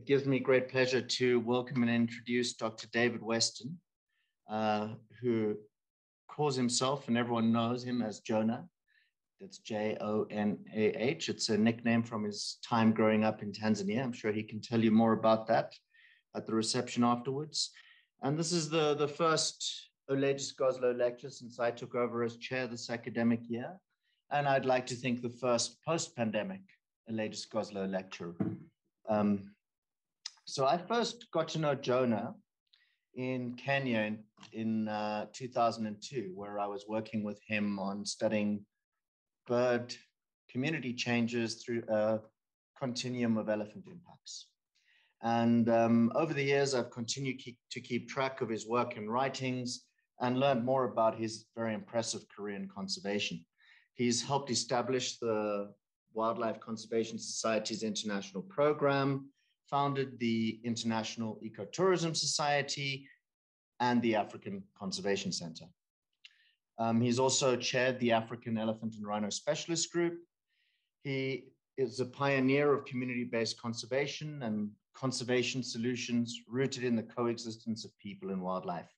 It gives me great pleasure to welcome and introduce Dr. David Weston, who calls himself, and everyone knows him as Jonah. That's Jonah. It's a nickname from his time growing up in Tanzania. I'm sure he can tell you more about that at the reception afterwards. And this is the first Olages Goslow lecture since I took over as chair this academic year. And I'd like to think the first post-pandemic Olages Goslow lecture. So I first got to know Jonah in Kenya in 2002, where I was working with him on studying bird community changes through a continuum of elephant impacts. And over the years, I've continued to keep track of his work and writings and learned more about his very impressive career in conservation. He's helped establish the Wildlife Conservation Society's international program, founded the International Ecotourism Society, and the African Conservation Center. He's also chaired the African Elephant and Rhino Specialist Group. He is a pioneer of community-based conservation and conservation solutions rooted in the coexistence of people and wildlife.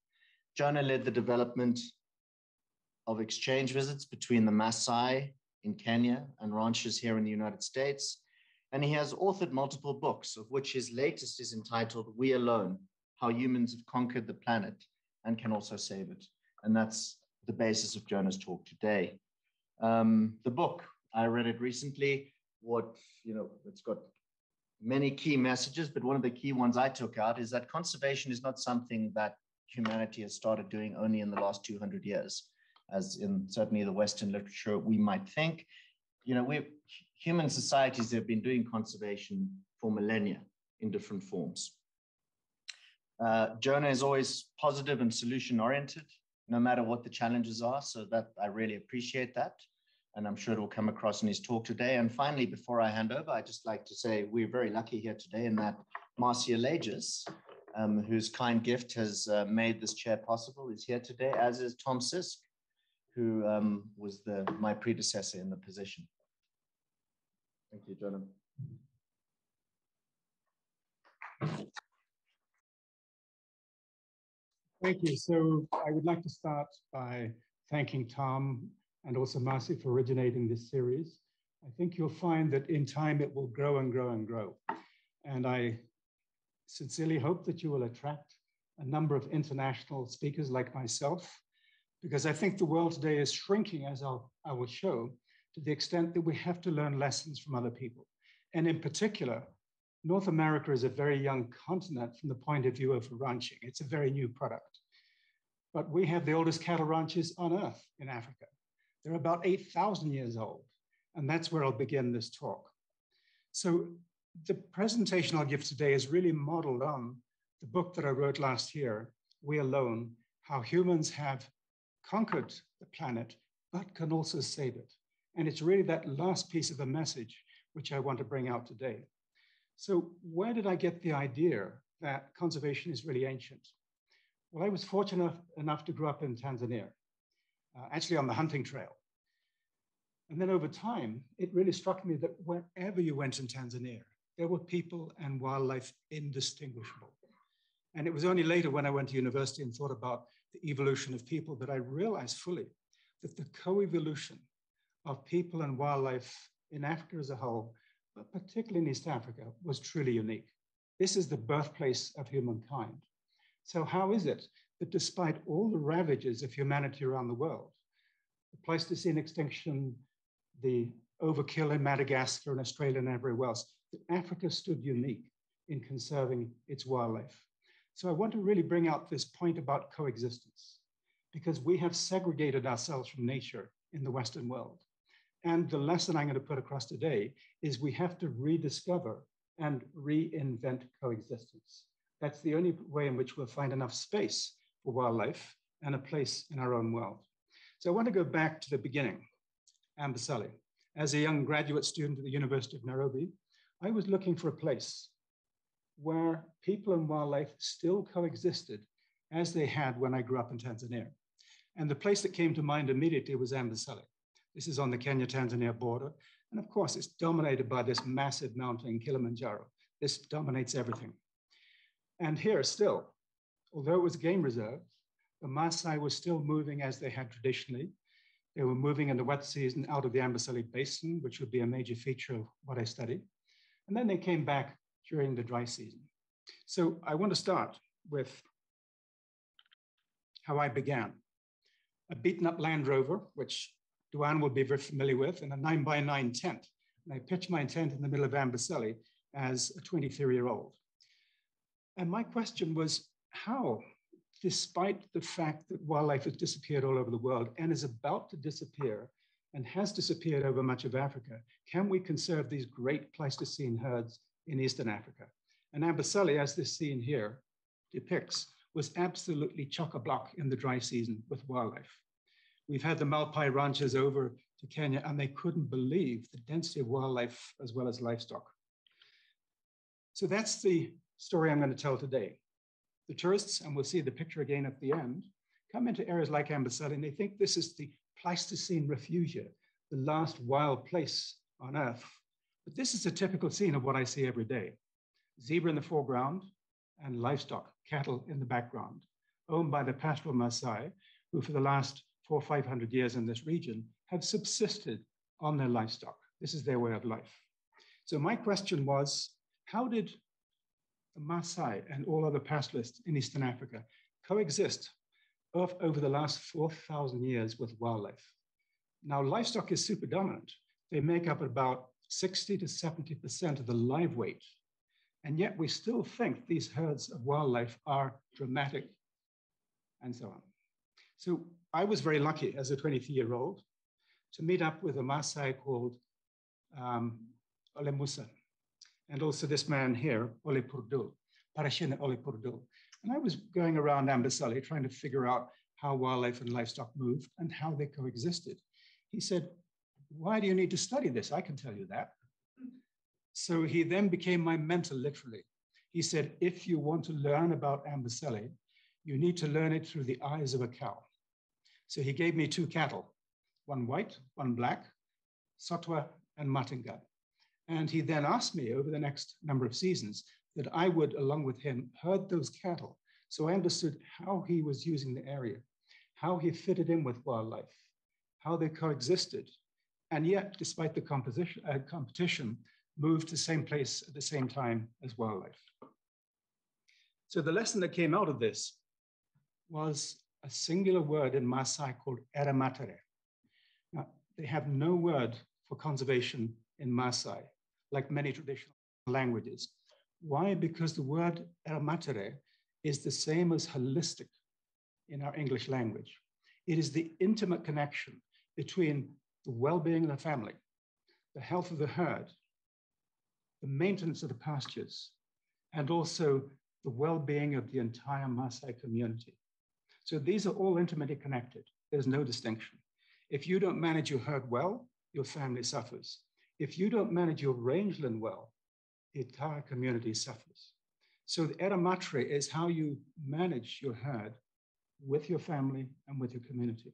Jonah led the development of exchange visits between the Maasai in Kenya and ranchers here in the United States. And he has authored multiple books, of which his latest is entitled We Alone, How Humans Have Conquered the Planet and Can Also Save It. And that's the basis of Jonah's talk today. The book, I read it recently. It's got many key messages, but one of the key ones I took out is that conservation is not something that humanity has started doing only in the last 200 years, as in certainly the Western literature we might think. Human societies have been doing conservation for millennia in different forms. Jonah is always positive and solution-oriented, no matter what the challenges are, so that I really appreciate that. And I'm sure it will come across in his talk today. And finally, before I hand over, I'd just like to say we're very lucky here today in that Marcia Olages, whose kind gift has made this chair possible, is here today, as is Tom Sisk, who was my predecessor in the position. Thank you, Jonah. Thank you. So I would like to start by thanking Tom and also Marcy for originating this series. I think you'll find that in time it will grow and grow and grow. And I sincerely hope that you will attract a number of international speakers like myself, because I think the world today is shrinking, as I will show, to the extent that we have to learn lessons from other people. And in particular, North America is a very young continent from the point of view of ranching. It's a very new product. But we have the oldest cattle ranches on earth in Africa. They're about 8,000 years old. And that's where I'll begin this talk. So the presentation I'll give today is really modeled on the book that I wrote last year, We Alone, How Humans Have Conquered the Planet, but Can Also Save It. And it's really that last piece of a message which I want to bring out today. So where did I get the idea that conservation is really ancient? Well, I was fortunate enough to grow up in Tanzania, actually on the hunting trail. And then over time, it really struck me that wherever you went in Tanzania, there were people and wildlife indistinguishable. And it was only later when I went to university and thought about the evolution of people that I realized fully that the co-evolution of people and wildlife in Africa as a whole, but particularly in East Africa, was truly unique. This is the birthplace of humankind. So how is it that despite all the ravages of humanity around the world, the Pleistocene extinction, the overkill in Madagascar and Australia and everywhere else, that Africa stood unique in conserving its wildlife? So I want to really bring out this point about coexistence, because we have segregated ourselves from nature in the Western world. And the lesson I'm going to put across today is we have to rediscover and reinvent coexistence. That's the only way in which we'll find enough space for wildlife and a place in our own world. So I want to go back to the beginning, Amboseli. As a young graduate student at the University of Nairobi, I was looking for a place where people and wildlife still coexisted as they had when I grew up in Tanzania. And the place that came to mind immediately was Amboseli. This is on the Kenya-Tanzania border. And of course, it's dominated by this massive mountain, Kilimanjaro, This dominates everything. And here still, although it was a game reserve, the Maasai were still moving as they had traditionally. They were moving in the wet season out of the Amboseli Basin, which would be a major feature of what I studied. And then they came back during the dry season. So I want to start with how I began. A beaten up Land Rover, which Duane will be very familiar with, and a 9x9 tent. And I pitched my tent in the middle of Amboseli as a 23-year-old. And my question was, how, despite the fact that wildlife has disappeared all over the world and is about to disappear and has disappeared over much of Africa, can we conserve these great Pleistocene herds in Eastern Africa? And Amboseli, as this scene here depicts, was absolutely chock-a-block in the dry season with wildlife. We've had the Malpai ranchers over to Kenya, and they couldn't believe the density of wildlife as well as livestock. So that's the story I'm going to tell today. The tourists, and we'll see the picture again at the end, come into areas like Amboseli, and they think this is the Pleistocene refugia, the last wild place on Earth. But this is a typical scene of what I see every day. Zebra in the foreground and livestock, cattle in the background, owned by the pastoral Maasai, who for the last 400 or 500 years in this region have subsisted on their livestock. This is their way of life. So my question was, how did the Maasai and all other pastoralists in Eastern Africa coexist over the last 4,000 years with wildlife? Now, livestock is super dominant. They make up about 60 to 70% of the live weight. And yet we still think these herds of wildlife are dramatic and so on. So I was very lucky as a 23-year-old to meet up with a Maasai called Ole Musa, and also this man here, Ole Purdul, Parashina Ole Purdul. And I was going around Amboseli trying to figure out how wildlife and livestock moved and how they coexisted. He said, "Why do you need to study this? I can tell you that." So he then became my mentor, literally. He said, if you want to learn about Amboseli, you need to learn it through the eyes of a cow. So he gave me two cattle, one white, one black, Sotwa and Matinga. And he then asked me over the next number of seasons that I would, along with him, herd those cattle. So I understood how he was using the area, how he fitted in with wildlife, how they coexisted. And yet, despite the competition, moved to the same place at the same time as wildlife. So the lesson that came out of this was a singular word in Maasai called eramatere. Now, they have no word for conservation in Maasai, like many traditional languages. Why? Because the word eramatere is the same as holistic in our English language. It is the intimate connection between the well-being of the family, the health of the herd, the maintenance of the pastures, and also the well-being of the entire Maasai community. So these are all intimately connected. There's no distinction. If you don't manage your herd well, your family suffers. If you don't manage your rangeland well, the entire community suffers. So the eramatere is how you manage your herd with your family and with your community.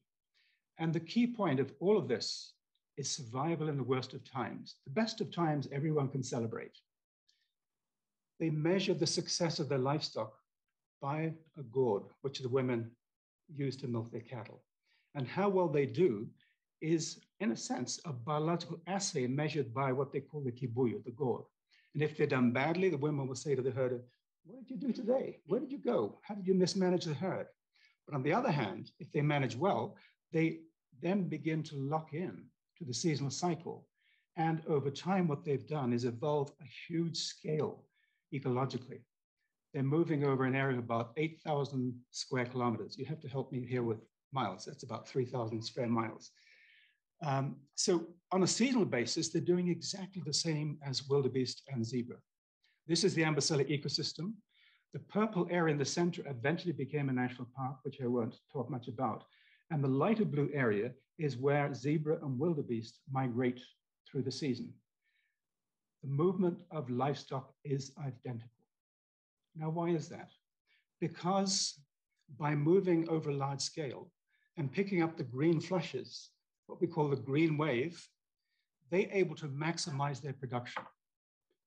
And the key point of all of this is survival in the worst of times. The best of times, everyone can celebrate. They measure the success of their livestock by a gourd, which the women use to milk their cattle. And how well they do is, in a sense, a biological assay measured by what they call the kibuyu, the gourd. And if they're done badly, the women will say to the herder, "What did you do today? Where did you go? How did you mismanage the herd?" But on the other hand, if they manage well, they then begin to lock in to the seasonal cycle. And over time, what they've done is evolve a huge scale ecologically. They're moving over an area of about 8,000 square kilometers. You have to help me here with miles. That's about 3,000 square miles. So on a seasonal basis, they're doing exactly the same as wildebeest and zebra. This is the Amboseli ecosystem. The purple area in the center eventually became a national park, which I won't talk much about. And the lighter blue area is where zebra and wildebeest migrate through the season. The movement of livestock is identical. Now, why is that? Because by moving over a large scale and picking up the green flushes, what we call the green wave, they're able to maximize their production.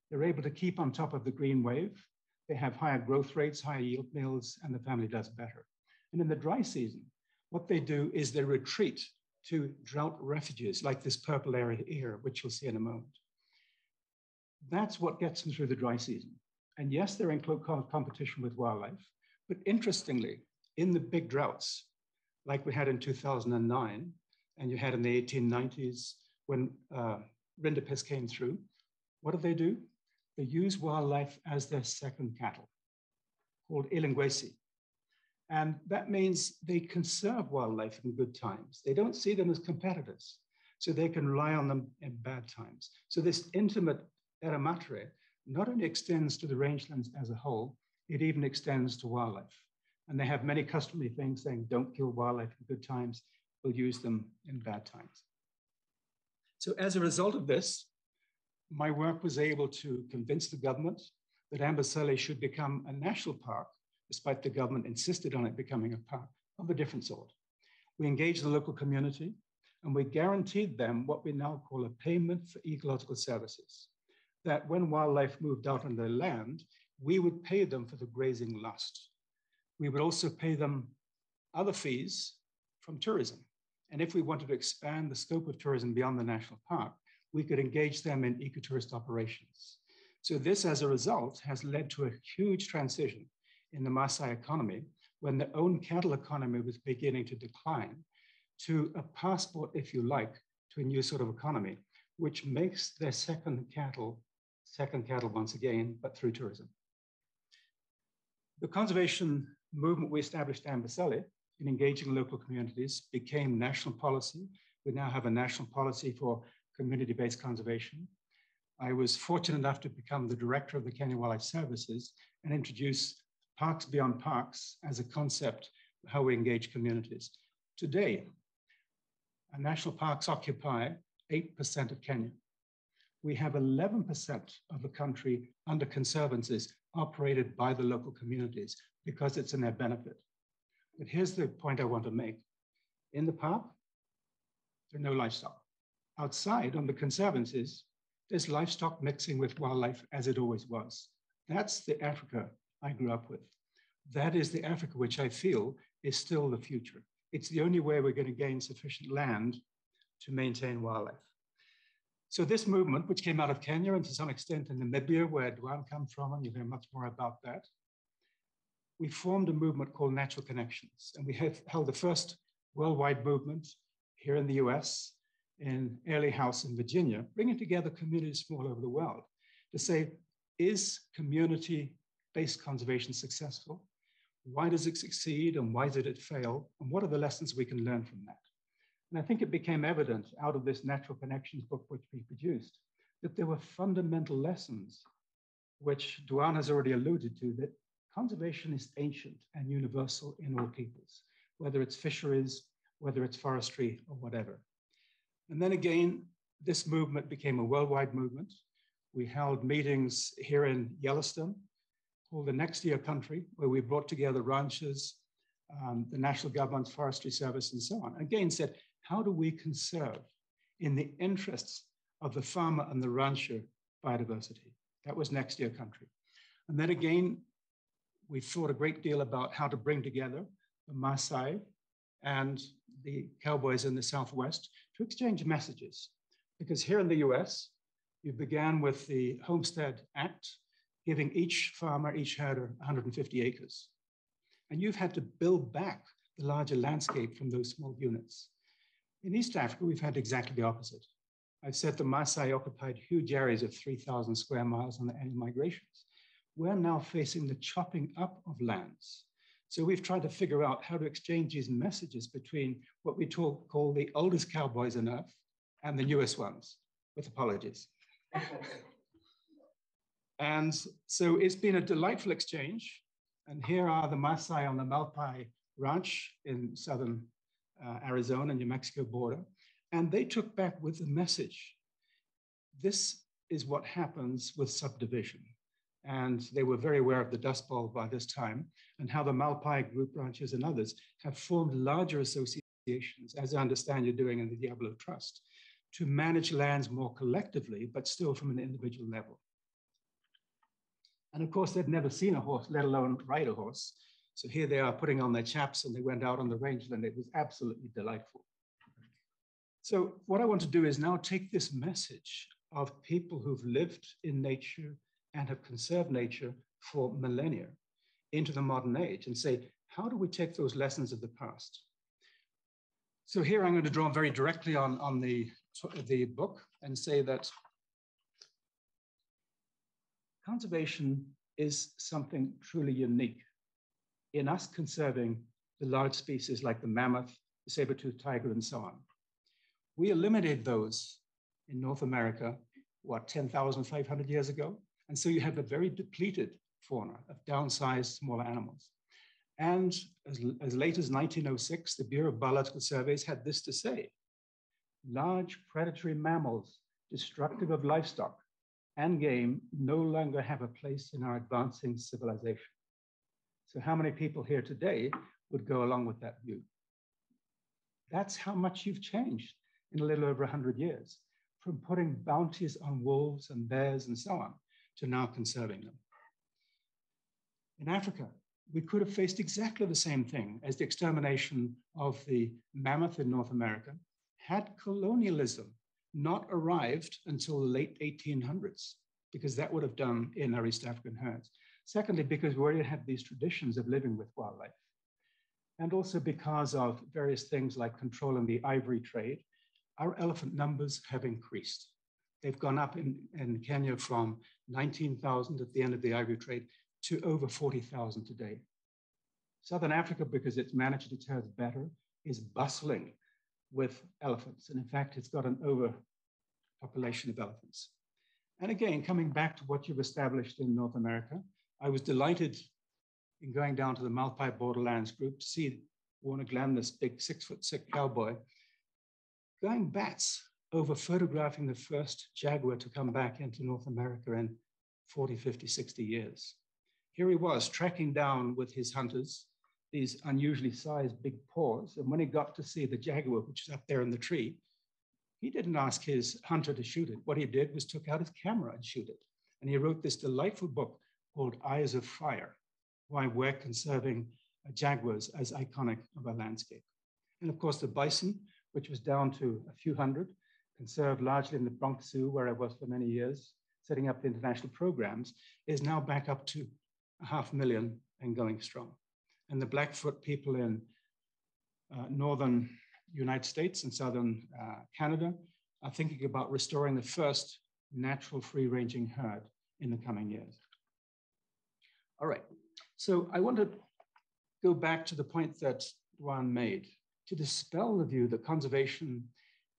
They're able to keep on top of the green wave. They have higher growth rates, higher yield meals, and the family does better. And in the dry season, what they do is they retreat to drought refuges like this purple area here, which you'll see in a moment. That's what gets them through the dry season. And yes, they're in close competition with wildlife, but interestingly, in the big droughts, like we had in 2009, and you had in the 1890s when rinderpest came through, what do? They use wildlife as their second cattle, called ilingwesi. And that means they conserve wildlife in good times. They don't see them as competitors, so they can rely on them in bad times. So this intimate barometer not only extends to the rangelands as a whole, it even extends to wildlife. And they have many customary things saying, don't kill wildlife in good times, we'll use them in bad times. So as a result of this, my work was able to convince the government that Amboseli should become a national park, despite the government insisted on it becoming a park of a different sort. We engaged the local community and we guaranteed them what we now call a payment for ecological services, that when wildlife moved out on their land, we would pay them for the grazing lost. We would also pay them other fees from tourism. And if we wanted to expand the scope of tourism beyond the national park, we could engage them in ecotourist operations. So this, as a result, has led to a huge transition in the Maasai economy when their own cattle economy was beginning to decline to a passport, if you like, to a new sort of economy, which makes their second cattle once again, but through tourism. The conservation movement we established Amboseli in engaging local communities became national policy. We now have a national policy for community-based conservation. I was fortunate enough to become the director of the Kenya Wildlife Services and introduce Parks Beyond Parks as a concept of how we engage communities. Today, our national parks occupy 8% of Kenya. We have 11% of the country under conservancies operated by the local communities because it's in their benefit. But here's the point I want to make. In the park, there are no livestock. Outside on the conservancies, there's livestock mixing with wildlife as it always was. That's the Africa I grew up with. That is the Africa which I feel is still the future. It's the only way we're going to gain sufficient land to maintain wildlife. So this movement, which came out of Kenya and to some extent in Namibia, where Duan comes from, and you'll hear much more about that, we formed a movement called Natural Connections. And we have held the first worldwide movement here in the US, in Airlie House in Virginia, bringing together communities from all over the world to say, is community-based conservation successful? Why does it succeed and why did it fail? And what are the lessons we can learn from that? And I think it became evident out of this Natural Connections book, which we produced, that there were fundamental lessons, which Duan has already alluded to, that conservation is ancient and universal in all peoples, whether it's fisheries, whether it's forestry or whatever. And then again, this movement became a worldwide movement. We held meetings here in Yellowstone, called the Next Year Country, where we brought together ranchers, the national government's forestry service, and so on. Again, said, how do we conserve in the interests of the farmer and the rancher biodiversity? That was Next Year Country. And then again, we thought a great deal about how to bring together the Maasai and the cowboys in the Southwest to exchange messages. Because here in the US, you began with the Homestead Act, giving each farmer, each herder 150 acres. And you've had to build back the larger landscape from those small units. In East Africa, we've had exactly the opposite. I've said the Maasai occupied huge areas of 3,000 square miles on the annual migrations. We're now facing the chopping up of lands. So we've tried to figure out how to exchange these messages between what we call the oldest cowboys on earth and the newest ones, with apologies. And so it's been a delightful exchange. And here are the Maasai on the Malpai Ranch in southern Arizona and New Mexico border. And they took back with the message, this is what happens with subdivision. And they were very aware of the Dust Bowl by this time and how the Malpai group ranchers and others have formed larger associations, as I understand you're doing in the Diablo Trust, to manage lands more collectively, but still from an individual level. And of course, they'd never seen a horse, let alone ride a horse. So here they are putting on their chaps and they went out on the rangeland. It was absolutely delightful. So what I want to do is now take this message of people who've lived in nature and have conserved nature for millennia into the modern age and say, how do we take those lessons of the past? So here I'm going to draw very directly on the book and say that conservation is something truly unique in us conserving the large species like the mammoth, the saber-toothed tiger, and so on. We eliminated those in North America, what, 10,500 years ago? And so you have a very depleted fauna of downsized smaller animals. And as late as 1906, the Bureau of Biological Surveys had this to say: large predatory mammals, destructive of livestock and game, no longer have a place in our advancing civilization. So how many people here today would go along with that view? That's how much you've changed in a little over 100 years, from putting bounties on wolves and bears and so on, to now conserving them. In Africa, we could have faced exactly the same thing as the extermination of the mammoth in North America had colonialism not arrived until the late 1800s, because that would have done in our East African herds. Secondly, because we already had these traditions of living with wildlife. And also because of various things like controlling the ivory trade, our elephant numbers have increased. They've gone up in Kenya from 19,000 at the end of the ivory trade to over 40,000 today. Southern Africa, because it's managed its herds better, is bustling with elephants. And in fact, it's got an overpopulation of elephants. And again, coming back to what you've established in North America, I was delighted in going down to the Malpai Borderlands group to see Warner Glenn, this big 6'6" cowboy, going bats over photographing the first jaguar to come back into North America in 40, 50, 60 years. Here he was tracking down with his hunters these unusually sized big paws. And when he got to see the jaguar, which is up there in the tree, he didn't ask his hunter to shoot it. What he did was took out his camera and shoot it. And he wrote this delightful book called Eyes of Fire, why we're conserving jaguars as iconic of our landscape. And of course, the bison, which was down to a few hundred, conserved largely in the Bronx Zoo, where I was for many years, setting up the international programs, is now back up to 500,000 and going strong. And the Blackfoot people in northern United States and southern Canada are thinking about restoring the first natural free-ranging herd in the coming years. All right, so I want to go back to the point that Juan made to dispel the view that conservation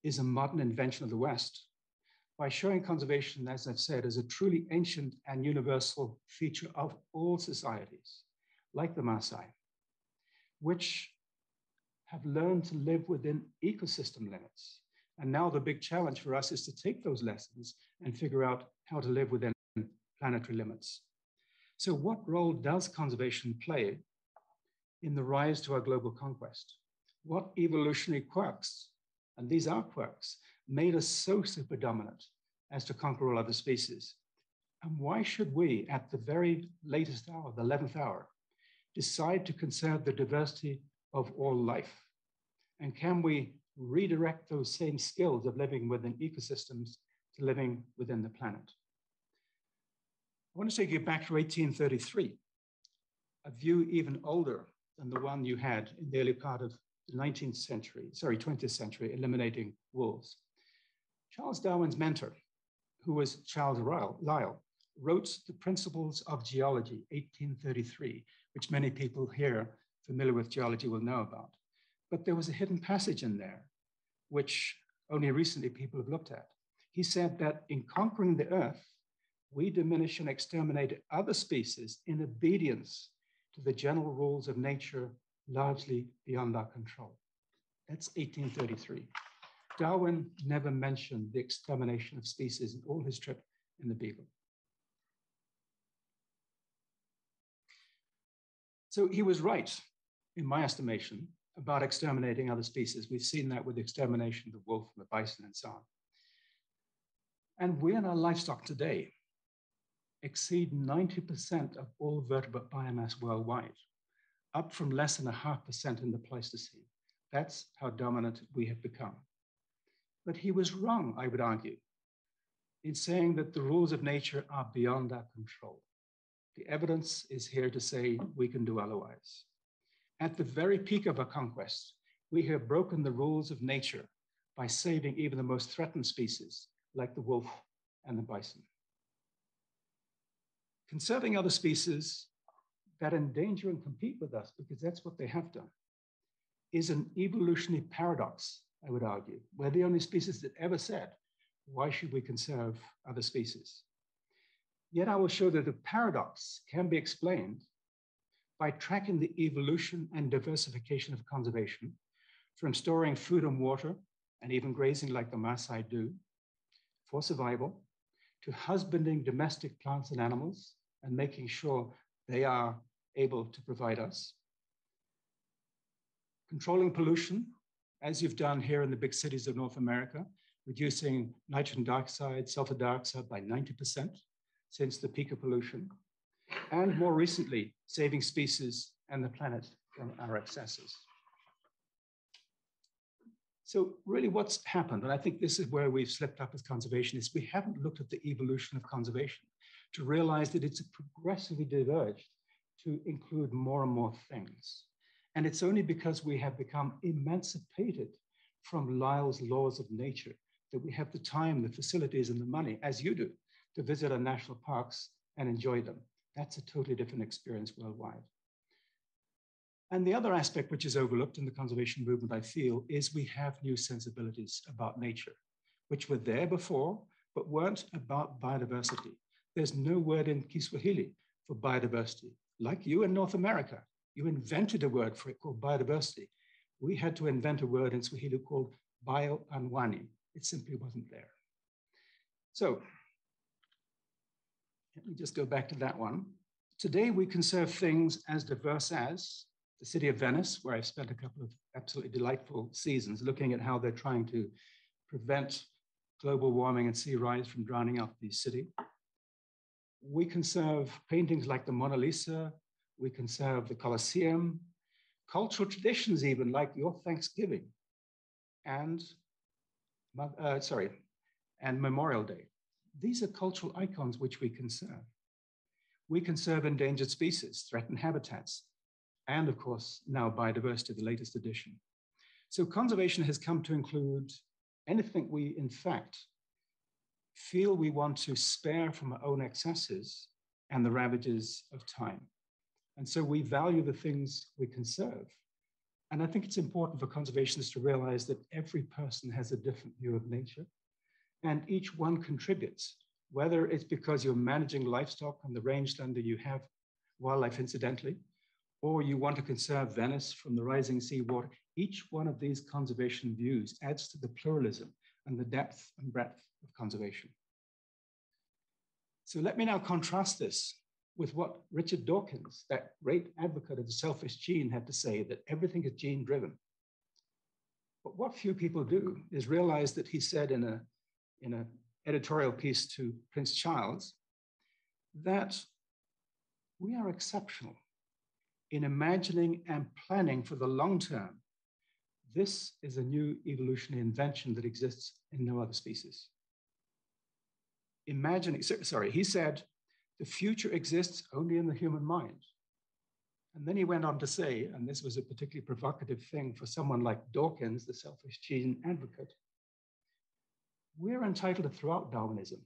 is a modern invention of the West by showing conservation, as I've said, as a truly ancient and universal feature of all societies, like the Maasai, which have learned to live within ecosystem limits. And now the big challenge for us is to take those lessons and figure out how to live within planetary limits. So what role does conservation play in the rise to our global conquest? What evolutionary quirks, and these are quirks, made us so super dominant as to conquer all other species? And why should we, at the very latest hour, the 11th hour, decide to conserve the diversity of all life? And can we redirect those same skills of living within ecosystems to living within the planet? I want to take you back to 1833, a view even older than the one you had in the early part of the 20th century, eliminating wolves. Charles Darwin's mentor, who was Charles Lyell, wrote The Principles of Geology, 1833, which many people here familiar with geology will know about. But there was a hidden passage in there, which only recently people have looked at. He said that in conquering the earth, we diminish and exterminate other species in obedience to the general rules of nature, largely beyond our control. That's 1833. Darwin never mentioned the extermination of species in all his trip in the Beagle. So he was right, in my estimation, about exterminating other species. We've seen that with the extermination of the wolf and the bison and so on. And we in our livestock today exceed 90% of all vertebrate biomass worldwide, up from less than 0.5% in the Pleistocene. That's how dominant we have become. But he was wrong, I would argue, in saying that the rules of nature are beyond our control. The evidence is here to say we can do otherwise. At the very peak of our conquest, we have broken the rules of nature by saving even the most threatened species, like the wolf and the bison. Conserving other species that endanger and compete with us, because that's what they have done, is an evolutionary paradox, I would argue. We're the only species that ever said, why should we conserve other species? Yet I will show that the paradox can be explained by tracking the evolution and diversification of conservation, from storing food and water, and even grazing like the Maasai do, for survival, to husbanding domestic plants and animals, and making sure they are able to provide us. Controlling pollution, as you've done here in the big cities of North America, reducing nitrogen dioxide, sulfur dioxide by 90% since the peak of pollution. And more recently, saving species and the planet from our excesses. So really what's happened, and I think this is where we've slipped up as conservationists, we haven't looked at the evolution of conservation to realize that it's progressively diverged to include more and more things. And it's only because we have become emancipated from Lyell's laws of nature that we have the time, the facilities, and the money, as you do, to visit our national parks and enjoy them. That's a totally different experience worldwide. And the other aspect which is overlooked in the conservation movement, I feel, is we have new sensibilities about nature, which were there before, but weren't about biodiversity. There's no word in Kiswahili for biodiversity. Like you in North America, you invented a word for it called biodiversity. We had to invent a word in Swahili called bioanuwani. It simply wasn't there. So let me just go back to that one. Today, we conserve things as diverse as the city of Venice, where I've spent a couple of absolutely delightful seasons looking at how they're trying to prevent global warming and sea rise from drowning out the city. We conserve paintings like the Mona Lisa. We conserve the Colosseum, cultural traditions even like your Thanksgiving and Memorial Day. These are cultural icons which we conserve. We conserve endangered species, threatened habitats, and of course, now biodiversity, the latest edition. So conservation has come to include anything we, in fact, feel we want to spare from our own excesses and the ravages of time. And so we value the things we conserve. And I think it's important for conservationists to realize that every person has a different view of nature, and each one contributes, whether it's because you're managing livestock on the rangeland that you have wildlife incidentally, or you want to conserve Venice from the rising seawater. Each one of these conservation views adds to the pluralism and the depth and breadth of conservation. So let me now contrast this with what Richard Dawkins, that great advocate of the selfish gene, had to say, that everything is gene driven. But what few people do is realize that he said in an editorial piece to Prince Charles that we are exceptional in imagining and planning for the long term. This is a new evolutionary invention that exists in no other species. He said, the future exists only in the human mind. And then he went on to say, and this was a particularly provocative thing for someone like Dawkins, the selfish gene advocate, we're entitled to throw out Darwinism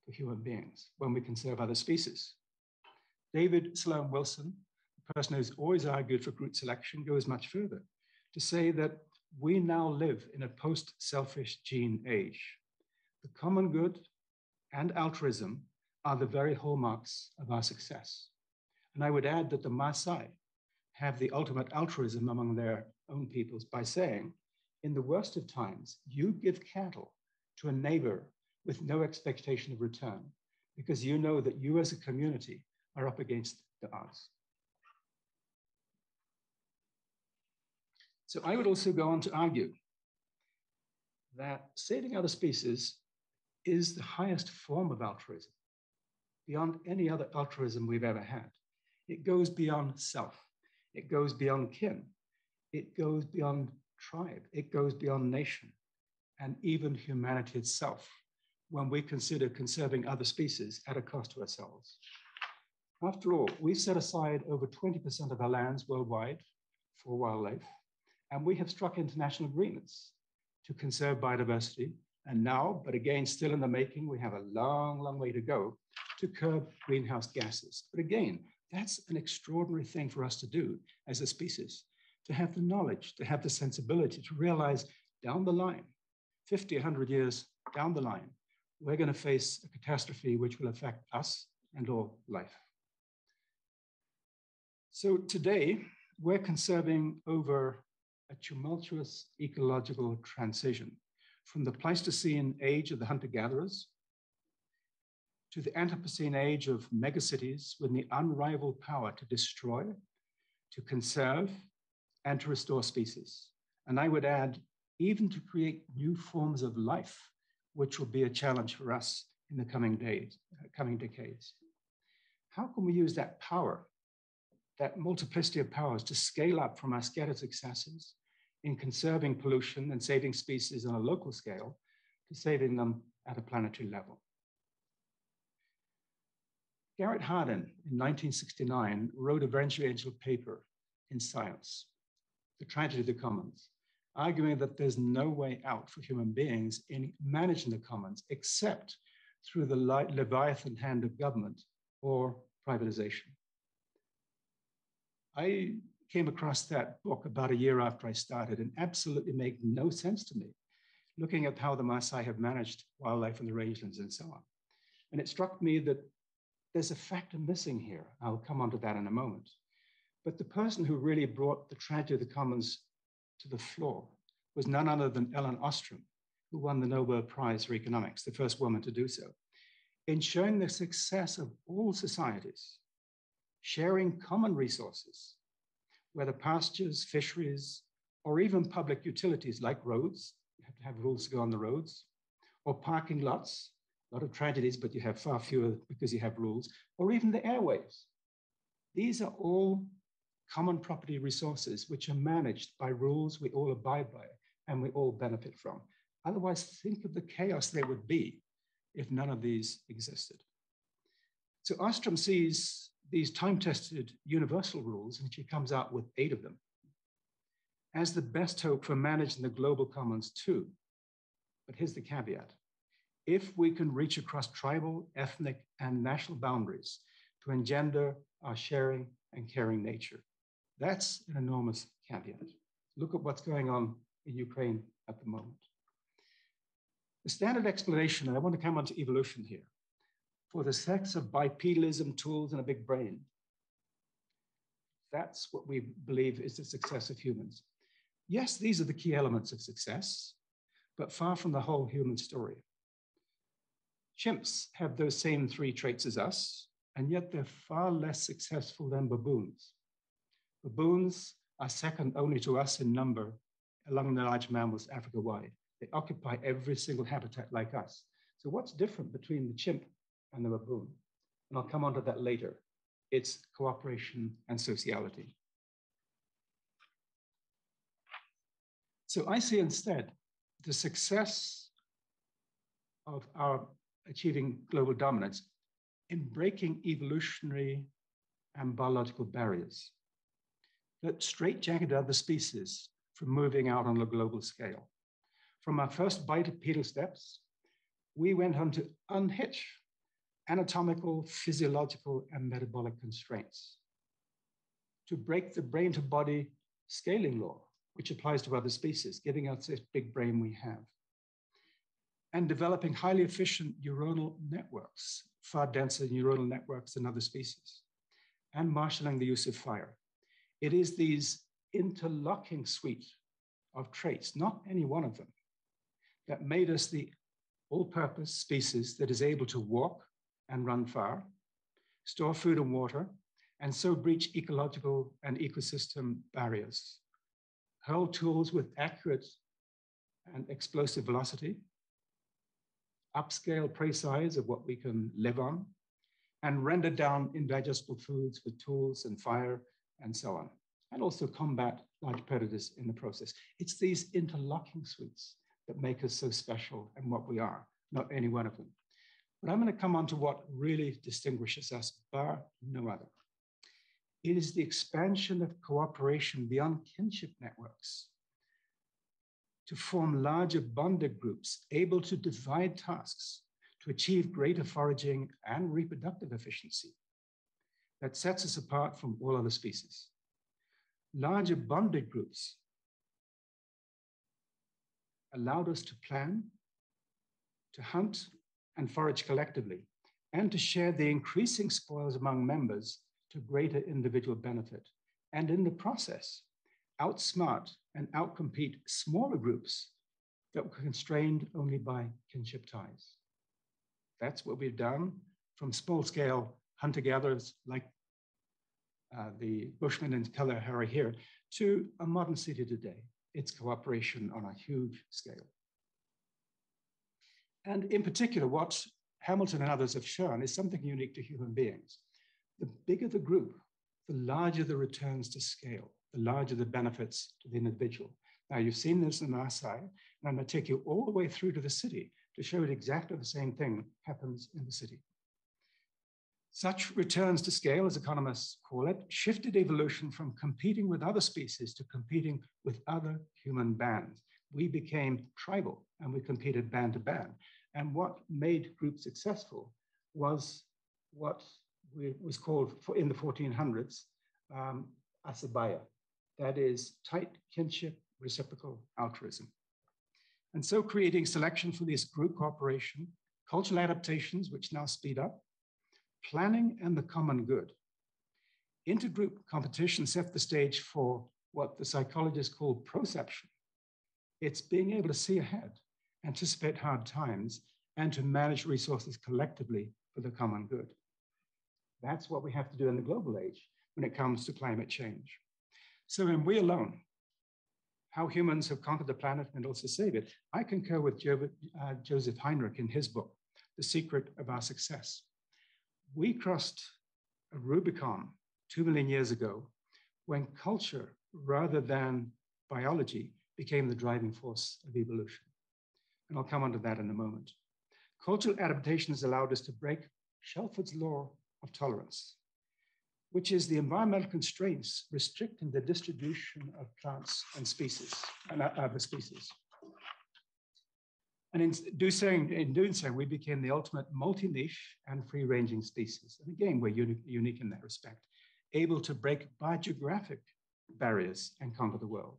for human beings when we conserve other species. David Sloan Wilson, the person who's always argued for group selection, goes much further to say that we now live in a post-selfish gene age. The common good and altruism are the very hallmarks of our success. And I would add that the Maasai have the ultimate altruism among their own peoples by saying, in the worst of times, you give cattle to a neighbor with no expectation of return, because you know that you as a community are up against the odds. So I would also go on to argue that saving other species is the highest form of altruism. beyond any other altruism we've ever had. It goes beyond self. It goes beyond kin. It goes beyond tribe. It goes beyond nation and even humanity itself when we consider conserving other species at a cost to ourselves. After all, we set aside over 20% of our lands worldwide for wildlife, and we have struck international agreements to conserve biodiversity. And now, but again, still in the making, we have a long, long way to go to curb greenhouse gases. But again, that's an extraordinary thing for us to do as a species, to have the knowledge, to have the sensibility, to realize down the line, 50, 100 years down the line, we're going to face a catastrophe which will affect us and all life. So today, we're conserving over a tumultuous ecological transition from the Pleistocene age of the hunter-gatherers to the Anthropocene age of megacities with the unrivaled power to destroy, to conserve, and to restore species. And I would add, even to create new forms of life, which will be a challenge for us in the coming decades. How can we use that power, that multiplicity of powers, to scale up from our scattered successes in conserving pollution and saving species on a local scale to saving them at a planetary level? Garrett Hardin in 1969 wrote a very influential paper in Science, The Tragedy of the Commons, arguing that there's no way out for human beings in managing the commons except through the leviathan hand of government or privatization. I came across that book about a year after I started and absolutely made no sense to me, looking at how the Maasai have managed wildlife in the rangelands and so on. And it struck me that there's a factor missing here. I'll come onto that in a moment. But the person who really brought the tragedy of the commons to the floor was none other than Ellen Ostrom, who won the Nobel Prize for Economics, the first woman to do so, in showing the success of all societies, sharing common resources, whether pastures, fisheries, or even public utilities like roads. You have to have rules to go on the roads, or parking lots, a lot of tragedies, but you have far fewer because you have rules, or even the airwaves. These are all common property resources which are managed by rules we all abide by and we all benefit from. Otherwise, think of the chaos there would be if none of these existed. So Ostrom sees these time-tested universal rules, and she comes out with 8 of them, as the best hope for managing the global commons too. But here's the caveat. If we can reach across tribal, ethnic, and national boundaries to engender our sharing and caring nature, that's an enormous caveat. Look at what's going on in Ukraine at the moment. The standard explanation, and I want to come on to evolution here, for the sex of bipedalism, tools, and a big brain. That's what we believe is the success of humans. Yes, these are the key elements of success, but far from the whole human story. Chimps have those same 3 traits as us, and yet they're far less successful than baboons. Baboons are second only to us in number along the large mammals Africa-wide. They occupy every single habitat like us. So what's different between the chimp and the baboon? And I'll come on to that later. It's cooperation and sociality. So I see instead the success of our achieving global dominance in breaking evolutionary and biological barriers that straitjacketed other species from moving out on a global scale. From our first bipedal steps, we went on to unhitch anatomical, physiological, and metabolic constraints, to break the brain-to-body scaling law, which applies to other species, giving us this big brain we have, and developing highly efficient neuronal networks, far denser neuronal networks than other species, and marshaling the use of fire. It is these interlocking suite of traits, not any one of them, that made us the all-purpose species that is able to walk and run far, store food and water, and so breach ecological and ecosystem barriers, hurl tools with accurate and explosive velocity, upscale prey size of what we can live on, and render down indigestible foods with tools and fire and so on, and also combat large predators in the process. It's these interlocking suites that make us so special and what we are, not any one of them. But I'm going to come on to what really distinguishes us, bar no other. It is the expansion of cooperation beyond kinship networks to form larger bonded groups able to divide tasks to achieve greater foraging and reproductive efficiency that sets us apart from all other species. Larger bonded groups allowed us to plan, to hunt and forage collectively, and to share the increasing spoils among members to greater individual benefit, and in the process, outsmart and outcompete smaller groups that were constrained only by kinship ties. That's what we've done from small-scale hunter-gatherers like the Bushmen in Kalahari here to a modern city today. It's cooperation on a huge scale. And in particular, what Hamilton and others have shown is something unique to human beings. The bigger the group, the larger the returns to scale, the larger the benefits to the individual. Now, you've seen this in Maasai, and I'm going to take you all the way through to the city to show you exactly the same thing happens in the city. Such returns to scale, as economists call it, shifted evolution from competing with other species to competing with other human bands. We became tribal and we competed band to band. And what made groups successful was what was called in the 1400s, asabaya. That is tight kinship, reciprocal altruism. And so creating selection for this group cooperation, cultural adaptations, which now speed up, planning and the common good. Intergroup competition set the stage for what the psychologists call proception. It's being able to see ahead, anticipate hard times, and to manage resources collectively for the common good. That's what we have to do in the global age when it comes to climate change. So in We Alone, how humans have conquered the planet and also save it, I concur with Joseph Heinrich in his book, The Secret of Our Success. We crossed a Rubicon 2 million years ago when culture, rather than biology, became the driving force of evolution. And I'll come on to that in a moment. Cultural adaptation has allowed us to break Shelford's law of tolerance, which is the environmental constraints restricting the distribution of plants and species, and other species. And in doing so, we became the ultimate multi-niche and free-ranging species. And again, we're unique in that respect, able to break biogeographic barriers and conquer the world.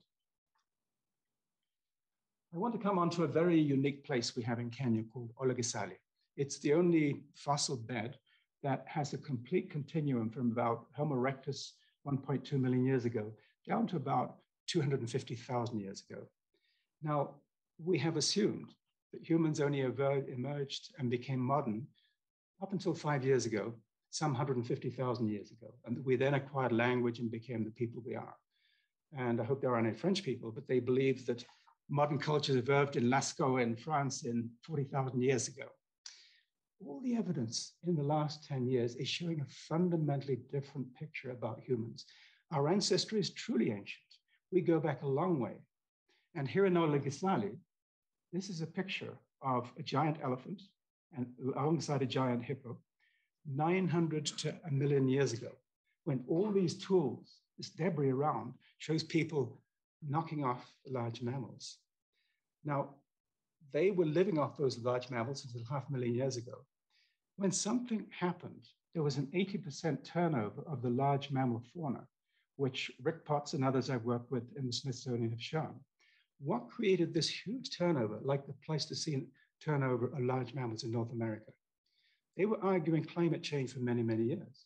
I want to come on to a very unique place we have in Kenya called Olegisali. It's the only fossil bed that has a complete continuum from about Homo erectus 1.2 million years ago down to about 250,000 years ago. Now, we have assumed that humans only emerged and became modern up until 5 years ago, some 150,000 years ago. And we then acquired language and became the people we are. And I hope there aren't any French people, but they believe that modern culture evolved in Lascaux in France in 40,000 years ago. All the evidence in the last 10 years is showing a fundamentally different picture about humans. Our ancestry is truly ancient. We go back a long way. And here in Olegisali, this is a picture of a giant elephant and alongside a giant hippo, 900 to 1 million years ago, when all these tools, this debris around, shows people knocking off large mammals. Now, they were living off those large mammals until 500,000 years ago. When something happened, there was an 80% turnover of the large mammal fauna, which Rick Potts and others I've worked with in the Smithsonian have shown. What created this huge turnover, like the Pleistocene turnover of large mammals in North America? They were arguing climate change for many, many years.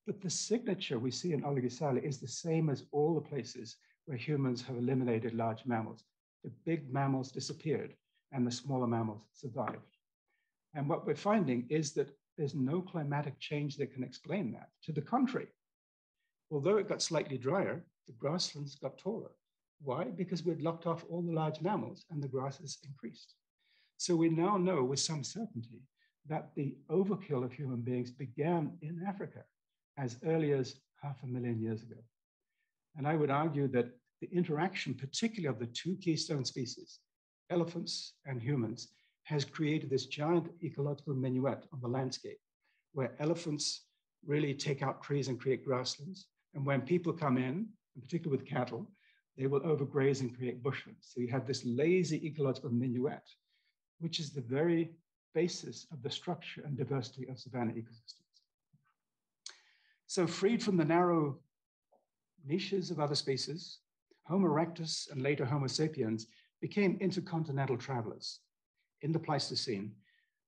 But the signature we see in Olegisali is the same as all the places where humans have eliminated large mammals. The big mammals disappeared and the smaller mammals survived. And what we're finding is that there's no climatic change that can explain that. To the contrary, although it got slightly drier, the grasslands got taller. Why? Because we'd lopped off all the large mammals and the grasses increased. So we now know with some certainty that the overkill of human beings began in Africa as early as 500,000 years ago. And I would argue that the interaction, particularly of the two keystone species, elephants and humans, has created this giant ecological minuet on the landscape, where elephants really take out trees and create grasslands. And when people come in, and particularly with cattle, they will overgraze and create bushlands. So you have this lazy ecological minuet, which is the very basis of the structure and diversity of savanna ecosystems. So freed from the narrow niches of other species, Homo erectus and later Homo sapiens became intercontinental travelers in the Pleistocene.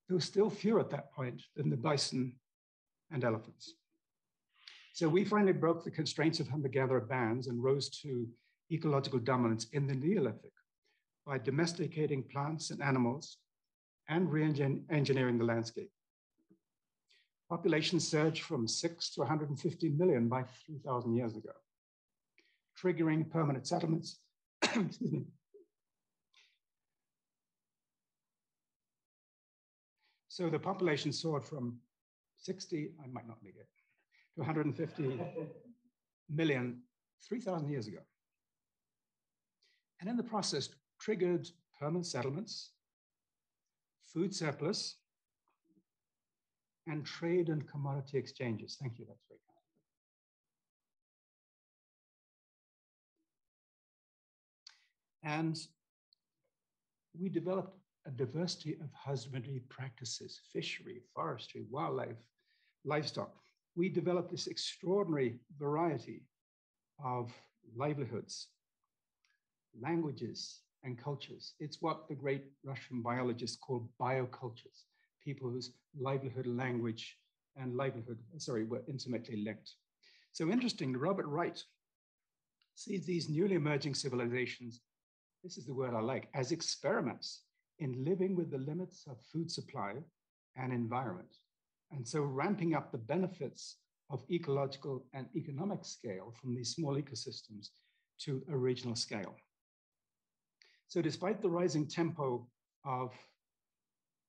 There were still fewer at that point than the bison and elephants. So we finally broke the constraints of hunter-gatherer bands and rose to ecological dominance in the Neolithic by domesticating plants and animals and re-engineering the landscape. Population surged from 6 to 150 million by 3,000 years ago, triggering permanent settlements. Excuse me. So the population soared from 60, I might not make it, to 150 million 3,000 years ago. And in the process, triggered permanent settlements, food surplus, and trade and commodity exchanges. Thank you, that's very kind. And we developed a diversity of husbandry practices, fishery, forestry, wildlife, livestock. We developed this extraordinary variety of livelihoods, languages, and cultures. It's what the great Russian biologists call biocultures, people whose livelihood, language, and livelihood, were intimately linked. So interesting, Robert Wright sees these newly emerging civilizations, this is the word I like, as experiments in living with the limits of food supply and environment. And so ramping up the benefits of ecological and economic scale from these small ecosystems to a regional scale. So despite the rising tempo of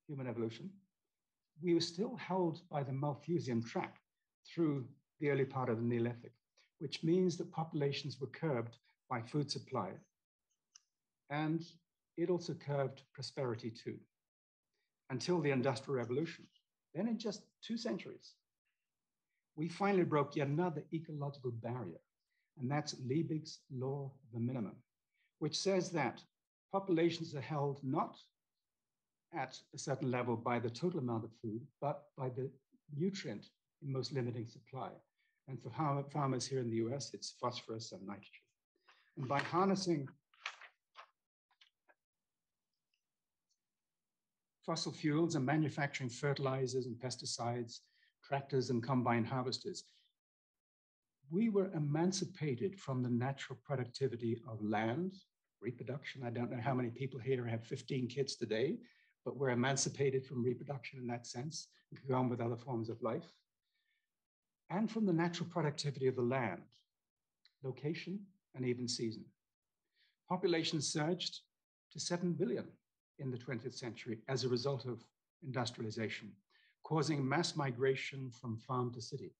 human evolution, we were still held by the Malthusian trap through the early part of the Neolithic, which means that populations were curbed by food supply. And it also curbed prosperity too, until the Industrial Revolution. Then in just 2 centuries, we finally broke yet another ecological barrier, and that's Liebig's law of the minimum, which says that populations are held not at a certain level by the total amount of food, but by the nutrient in most limiting supply. And for farmers here in the US, it's phosphorus and nitrogen. And by harnessing fossil fuels and manufacturing fertilizers and pesticides, tractors and combine harvesters, we were emancipated from the natural productivity of land, reproduction. I don't know how many people here have 15 kids today, but we're emancipated from reproduction in that sense, and can go on with other forms of life. And from the natural productivity of the land, location, and even season. Population surged to 7 billion in the 20th century as a result of industrialization, causing mass migration from farm to city.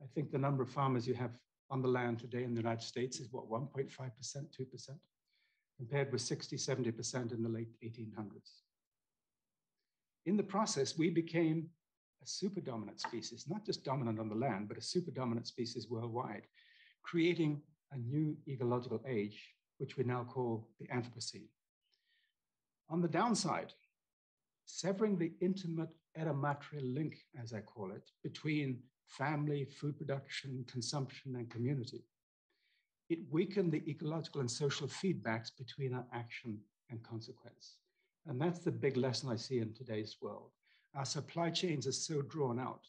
I think the number of farmers you have on the land today in the United States is what, 1.5%, 2%, compared with 60, 70% in the late 1800s. In the process, we became a super dominant species, not just dominant on the land, but a super dominant species worldwide, creating a new ecological age, which we now call the Anthropocene. On the downside, severing the intimate etamaterial link, as I call it, between family, food production, consumption, and community. It weakened the ecological and social feedbacks between our action and consequence. And that's the big lesson I see in today's world. Our supply chains are so drawn out.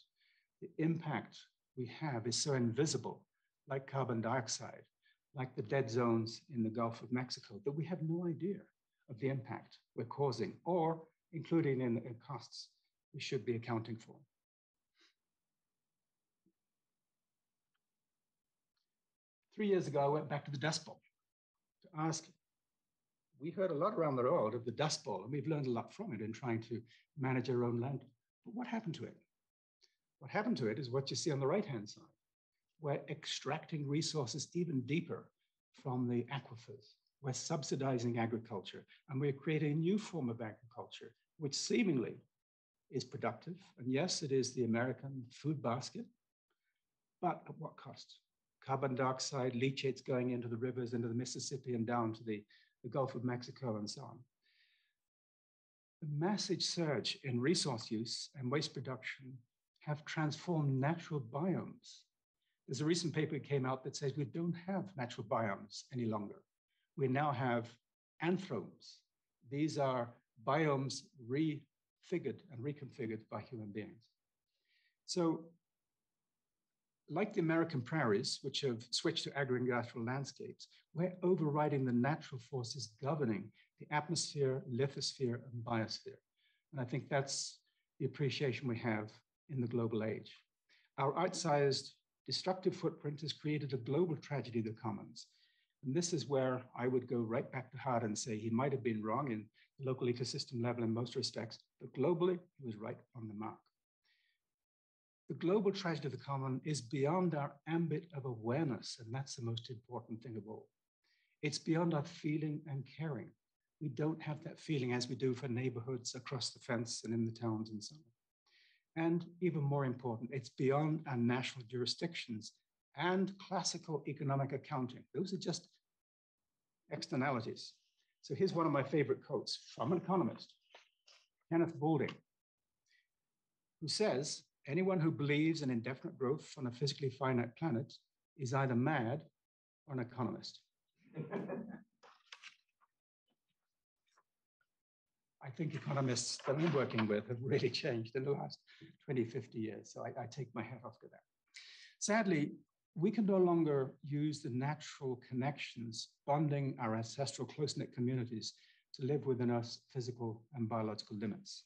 The impact we have is so invisible, like carbon dioxide, like the dead zones in the Gulf of Mexico, that we have no idea of the impact we're causing, or including in costs we should be accounting for. Three years ago, I went back to the Dust Bowl to ask, we heard a lot around the world of the Dust Bowl, and we've learned a lot from it in trying to manage our own land But what happened to it? What happened to it is what you see on the right-hand side. We're extracting resources even deeper from the aquifers. We're subsidizing agriculture, and we're creating a new form of agriculture, which seemingly is productive. And yes, it is the American food basket, but at what cost? Carbon dioxide, leachates going into the rivers, into the Mississippi, and down to the Gulf of Mexico, and so on. The massive surge in resource use and waste production have transformed natural biomes. There's a recent paper that came out that says we don't have natural biomes any longer. We now have anthropes. These are biomes refigured and reconfigured by human beings. So, like the American prairies, which have switched to agro-industrial landscapes, we're overriding the natural forces governing the atmosphere, lithosphere, and biosphere. And I think that's the appreciation we have in the global age. Our outsized destructive footprint has created a global tragedy of the commons. And this is where I would go right back to Hart and say he might have been wrong in the local ecosystem level in most respects, but globally, he was right on the mark. The global tragedy of the common is beyond our ambit of awareness, and that's the most important thing of all. It's beyond our feeling and caring. We don't have that feeling as we do for neighborhoods across the fence and in the towns and so on. And even more important, it's beyond our national jurisdictions and classical economic accounting. Those are just externalities. So here's one of my favorite quotes from an economist, Kenneth Boulding, who says, anyone who believes in indefinite growth on a physically finite planet is either mad or an economist. I think economists that I'm working with have really changed in the last 20, 50 years. So I take my hat off to that. Sadly, we can no longer use the natural connections bonding our ancestral close-knit communities to live within our physical and biological limits.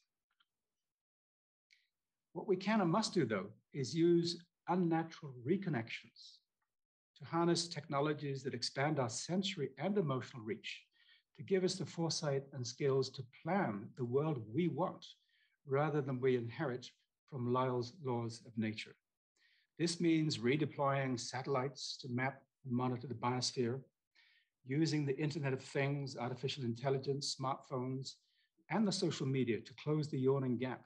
What we can and must do, though, is use unnatural reconnections to harness technologies that expand our sensory and emotional reach, to give us the foresight and skills to plan the world we want, rather than we inherit from Lyell's laws of nature. This means redeploying satellites to map and monitor the biosphere, using the Internet of Things, artificial intelligence, smartphones, and the social media to close the yawning gap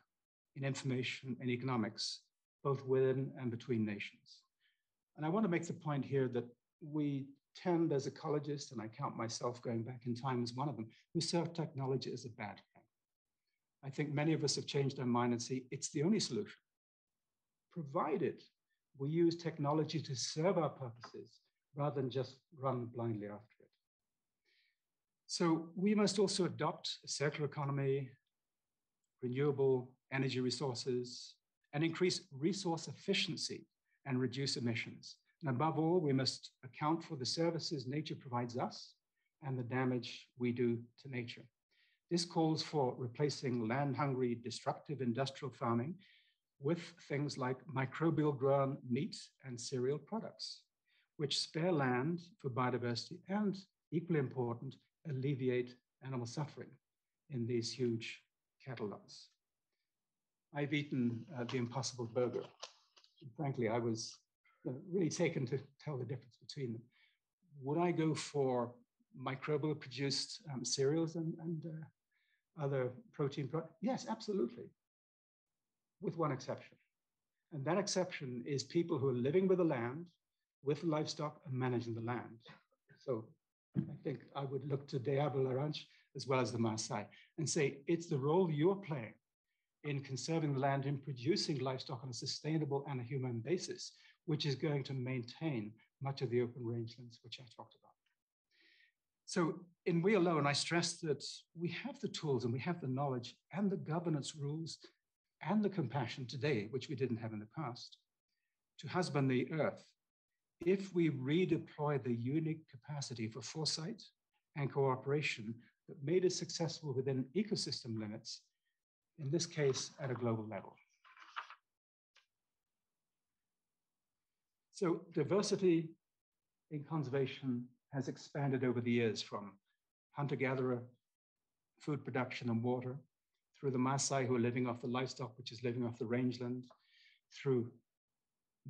in information and economics, both within and between nations. And I want to make the point here that we tend as ecologists, and I count myself going back in time as one of them, who serve technology as a bad thing. I think many of us have changed our mind and see it's the only solution, provided we use technology to serve our purposes rather than just run blindly after it. So we must also adopt a circular economy, renewable energy resources, and increase resource efficiency and reduce emissions. And above all, we must account for the services nature provides us and the damage we do to nature. This calls for replacing land-hungry, destructive industrial farming with things like microbial grown meat and cereal products, which spare land for biodiversity and, equally important, alleviate animal suffering in these huge cattle lots. I've eaten the Impossible Burger. And frankly, I was really taken to tell the difference between them. Would I go for microbial produced cereals and other protein products? Yes, absolutely, with one exception. And that exception is people who are living with the land, with livestock, and managing the land. So I think I would look to Diabo La Ranch as well as the Maasai and say, it's the role you're playing in conserving the land and producing livestock on a sustainable and a humane basis, which is going to maintain much of the open rangelands, which I talked about. So in We Alone, I stress that we have the tools and we have the knowledge and the governance rules and the compassion today, which we didn't have in the past, to husband the earth, if we redeploy the unique capacity for foresight and cooperation that made us successful within ecosystem limits, in this case, at a global level. So diversity in conservation has expanded over the years from hunter-gatherer, food production and water, through the Maasai who are living off the livestock, which is living off the rangeland, through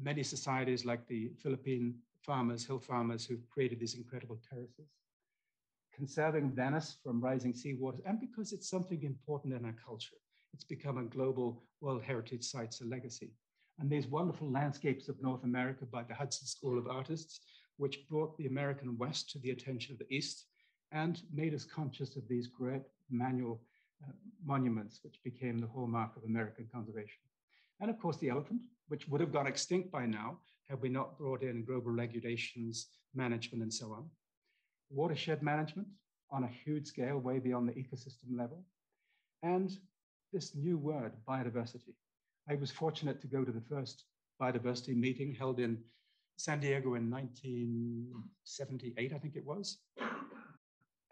many societies like the Philippine farmers, hill farmers who've created these incredible terraces, conserving Venice from rising seawaters, and because it's something important in our culture. It's become a global World Heritage Site, a legacy. And these wonderful landscapes of North America by the Hudson School of Artists, which brought the American West to the attention of the East and made us conscious of these great manual monuments, which became the hallmark of American conservation. And of course, the elephant, which would have gone extinct by now had we not brought in global regulations, management, and so on. Watershed management on a huge scale, way beyond the ecosystem level. And this new word, biodiversity. I was fortunate to go to the first biodiversity meeting held in San Diego in 1978, I think it was.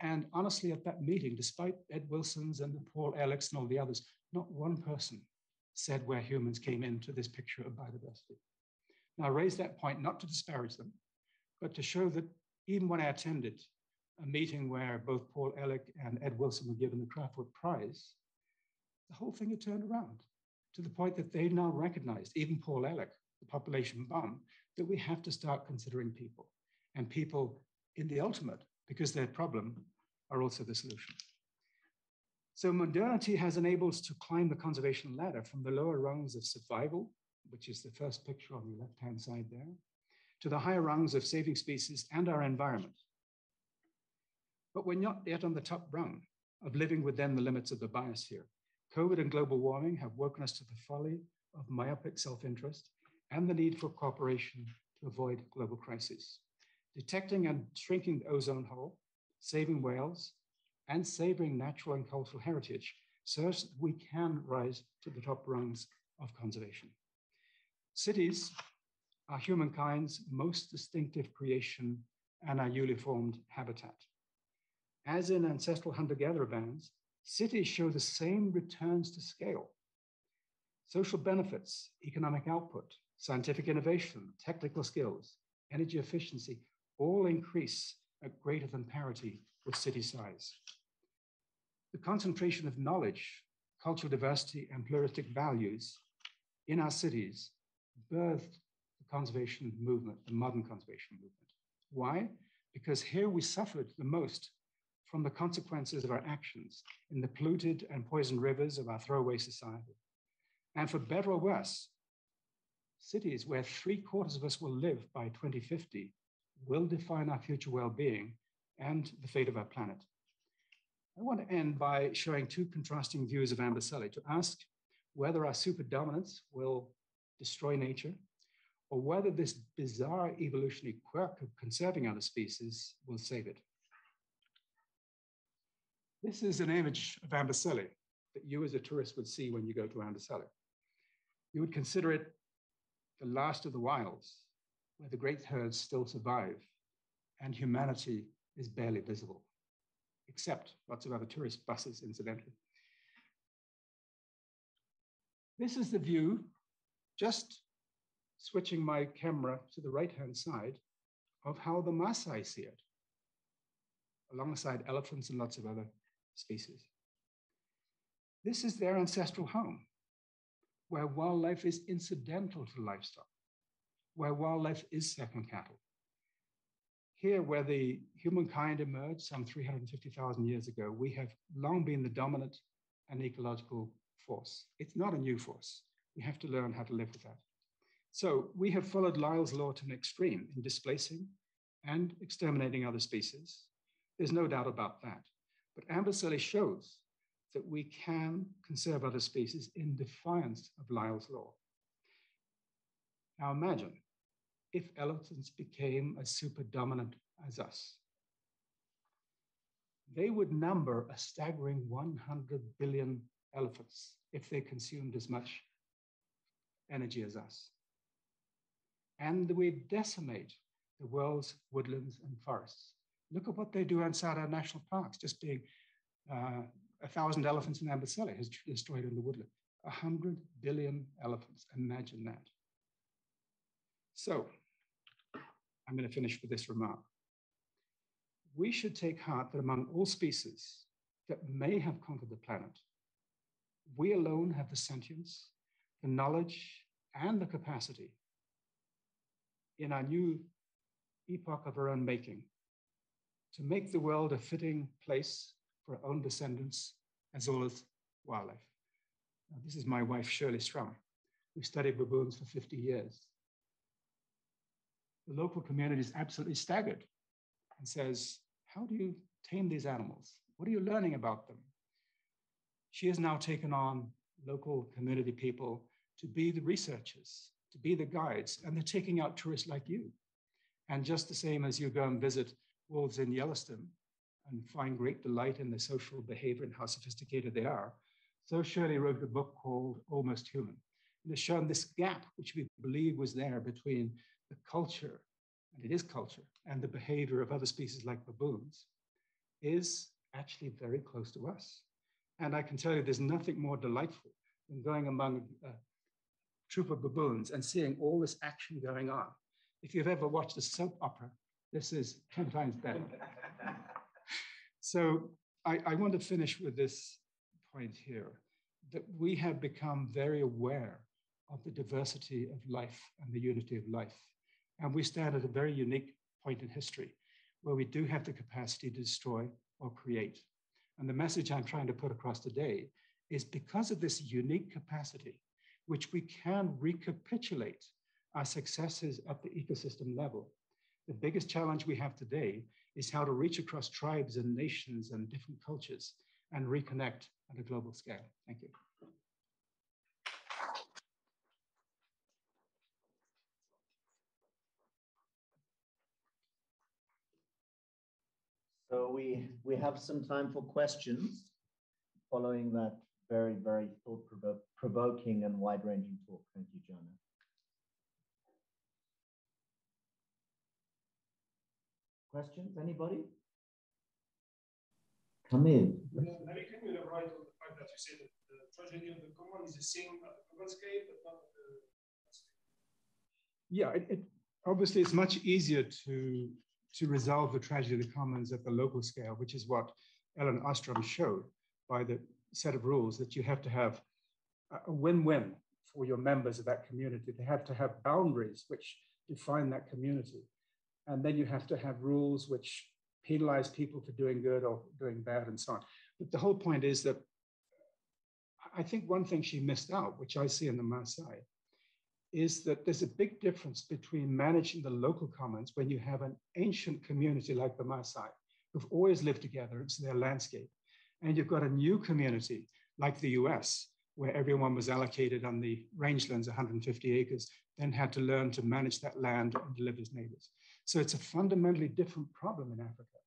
And honestly, at that meeting, despite Ed Wilson's and Paul Ehrlich's and all the others, not one person said where humans came into this picture of biodiversity. Now, I raise that point not to disparage them, but to show that even when I attended a meeting where both Paul Ehrlich and Ed Wilson were given the Craftwood Prize, the whole thing had turned around to the point that they now recognized, even Paul Ehrlich, the population bomb, that we have to start considering people, and people in the ultimate, because their problem, are also the solution. So modernity has enabled us to climb the conservation ladder from the lower rungs of survival, which is the first picture on the left-hand side there, to the higher rungs of saving species and our environment. But we're not yet on the top rung of living within the limits of the biosphere. COVID and global warming have woken us to the folly of myopic self-interest and the need for cooperation to avoid global crises. Detecting and shrinking the ozone hole, saving whales, and savoring natural and cultural heritage so that we can rise to the top rungs of conservation. Cities are humankind's most distinctive creation and our newly formed habitat. As in ancestral hunter-gatherer bands, cities show the same returns to scale. Social benefits, economic output, scientific innovation, technical skills, energy efficiency, all increase at greater than parity with city size. The concentration of knowledge, cultural diversity, and pluralistic values in our cities birthed the conservation movement, the modern conservation movement. Why? Because here we suffered the most from the consequences of our actions in the polluted and poisoned rivers of our throwaway society. And for better or worse, cities where 3/4 of us will live by 2050 will define our future well-being and the fate of our planet. I want to end by showing two contrasting views of Amboseli to ask whether our superdominance will destroy nature or whether this bizarre evolutionary quirk of conserving other species will save it. This is an image of Amboseli that you as a tourist would see when you go to Amboseli. You would consider it the last of the wilds, where the great herds still survive and humanity is barely visible, except lots of other tourist buses, incidentally. This is the view, just switching my camera to the right-hand side, of how the Maasai see it, alongside elephants and lots of other species. This is their ancestral home, where wildlife is incidental to livestock, where wildlife is second cattle. Here, where the humankind emerged some 350,000 years ago, we have long been the dominant and ecological force. It's not a new force. We have to learn how to live with that. So we have followed Lyell's law to an extreme in displacing and exterminating other species. There's no doubt about that. But Amboseli shows that we can conserve other species in defiance of Lyell's law. Now imagine if elephants became as super dominant as us. They would number a staggering 100 billion elephants if they consumed as much energy as us. And we'd decimate the world's woodlands and forests. Look at what they do inside our national parks, just being 1,000 elephants in Amboseli has destroyed in the woodland. 100 billion elephants, imagine that. So, I'm going to finish with this remark. We should take heart that among all species that may have conquered the planet, we alone have the sentience, the knowledge, and the capacity in our new epoch of our own making to make the world a fitting place for our own descendants as well as wildlife. Now, this is my wife, Shirley Strum, who studied baboons for 50 years. The local community is absolutely staggered and says, how do you tame these animals? What are you learning about them? She has now taken on local community people to be the researchers, to be the guides, and they're taking out tourists like you. And just the same as you go and visit wolves in Yellowstone and find great delight in their social behavior and how sophisticated they are, so Shirley wrote a book called Almost Human. And it's shown this gap, which we believe was there between the culture, and it is culture, and the behavior of other species like baboons, is actually very close to us. And I can tell you there's nothing more delightful than going among a troop of baboons and seeing all this action going on. If you've ever watched a soap opera, this is 10 times better. So I want to finish with this point here, that we have become very aware of the diversity of life and the unity of life. And we stand at a very unique point in history where we do have the capacity to destroy or create. And the message I'm trying to put across today is because of this unique capacity, which we can recapitulate our successes at the ecosystem level. The biggest challenge we have today is how to reach across tribes and nations and different cultures and reconnect at a global scale. Thank you. So we have some time for questions following that very, very thought-provoking and wide-ranging talk. Thank you, Jonah. Questions, anybody? Come in. Maybe can you elaborate on the fact that you say that the tragedy of the common is the same at the global scale, but not at the scale? Yeah, obviously it's much easier to resolve the tragedy of the commons at the local scale, which is what Ellen Ostrom showed by the set of rules that you have to have a win-win for your members of that community. They have to have boundaries which define that community. And then you have to have rules which penalize people for doing good or doing bad and so on. But the whole point is that I think one thing she missed out, which I see in the Maasai, is that there's a big difference between managing the local commons when you have an ancient community like the Maasai, who've always lived together, it's their landscape, and you've got a new community like the US, where everyone was allocated on the rangelands, 150 acres, then had to learn to manage that land and live as neighbors. So it's a fundamentally different problem in Africa,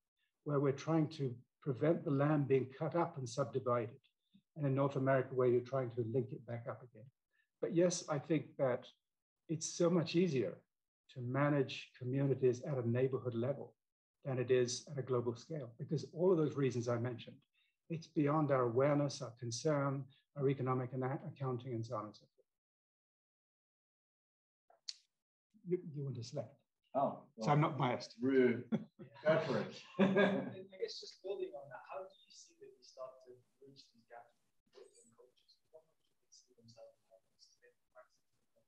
where we're trying to prevent the land being cut up and subdivided. And in North America, where you're trying to link it back up again. But yes, I think that it's so much easier to manage communities at a neighborhood level than it is at a global scale, because all of those reasons I mentioned, it's beyond our awareness, our concern, our economic and accounting, and so on and so forth. You want to select? Oh, well, so I'm not biased. Rude. Go for it. I guess just building on that, how do you see that we start to bridge these gaps in cultures? What cultures see themselves as their practices and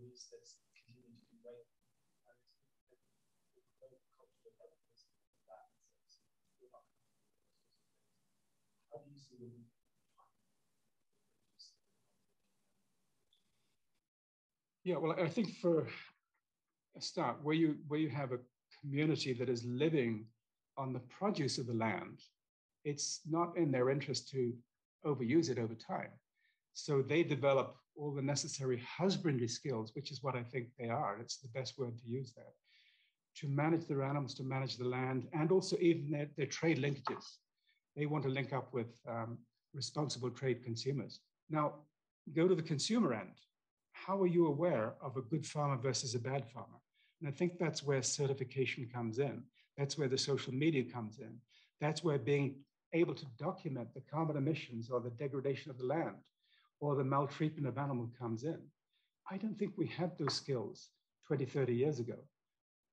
ways that continue to be right? How do you see them? Yeah, well, I think for a start, where you have a community that is living on the produce of the land, it's not in their interest to overuse it over time. So they develop all the necessary husbandry skills, which is what I think they are. It's the best word to use there, to manage their animals, to manage the land, and also even their trade linkages. They want to link up with responsible trade consumers. Now, go to the consumer end. How are you aware of a good farmer versus a bad farmer? And I think that's where certification comes in. That's where the social media comes in. That's where being able to document the carbon emissions or the degradation of the land or the maltreatment of animal comes in. I don't think we had those skills 20, 30 years ago.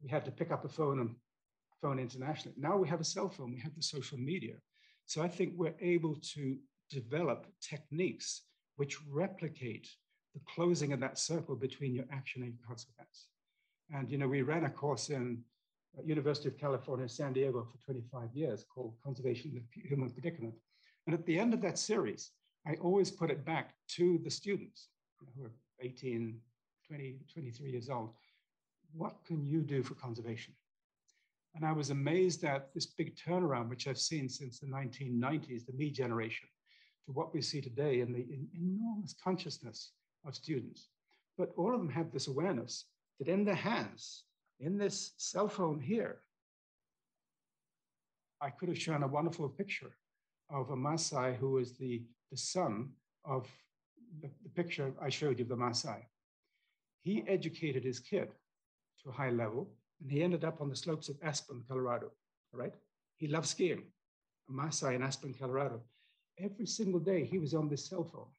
We had to pick up a phone and phone internationally. Now we have a cell phone, we have the social media. So I think we're able to develop techniques which replicate the closing of that circle between your action and your consequence. And, you know, we ran a course in University of California, San Diego for 25 years called Conservation of the Human Predicament. And at the end of that series, I always put it back to the students who are 18, 20, 23 years old. What can you do for conservation? And I was amazed at this big turnaround, which I've seen since the 1990s, the me generation, to what we see today in the enormous consciousness of students. But all of them have this awareness that in their hands, in this cell phone here, I could have shown a wonderful picture of a Maasai who was the son of the picture I showed you of the Maasai. He educated his kid to a high level, and he ended up on the slopes of Aspen, Colorado, all right? He loved skiing, a Maasai in Aspen, Colorado. Every single day he was on this cell phone,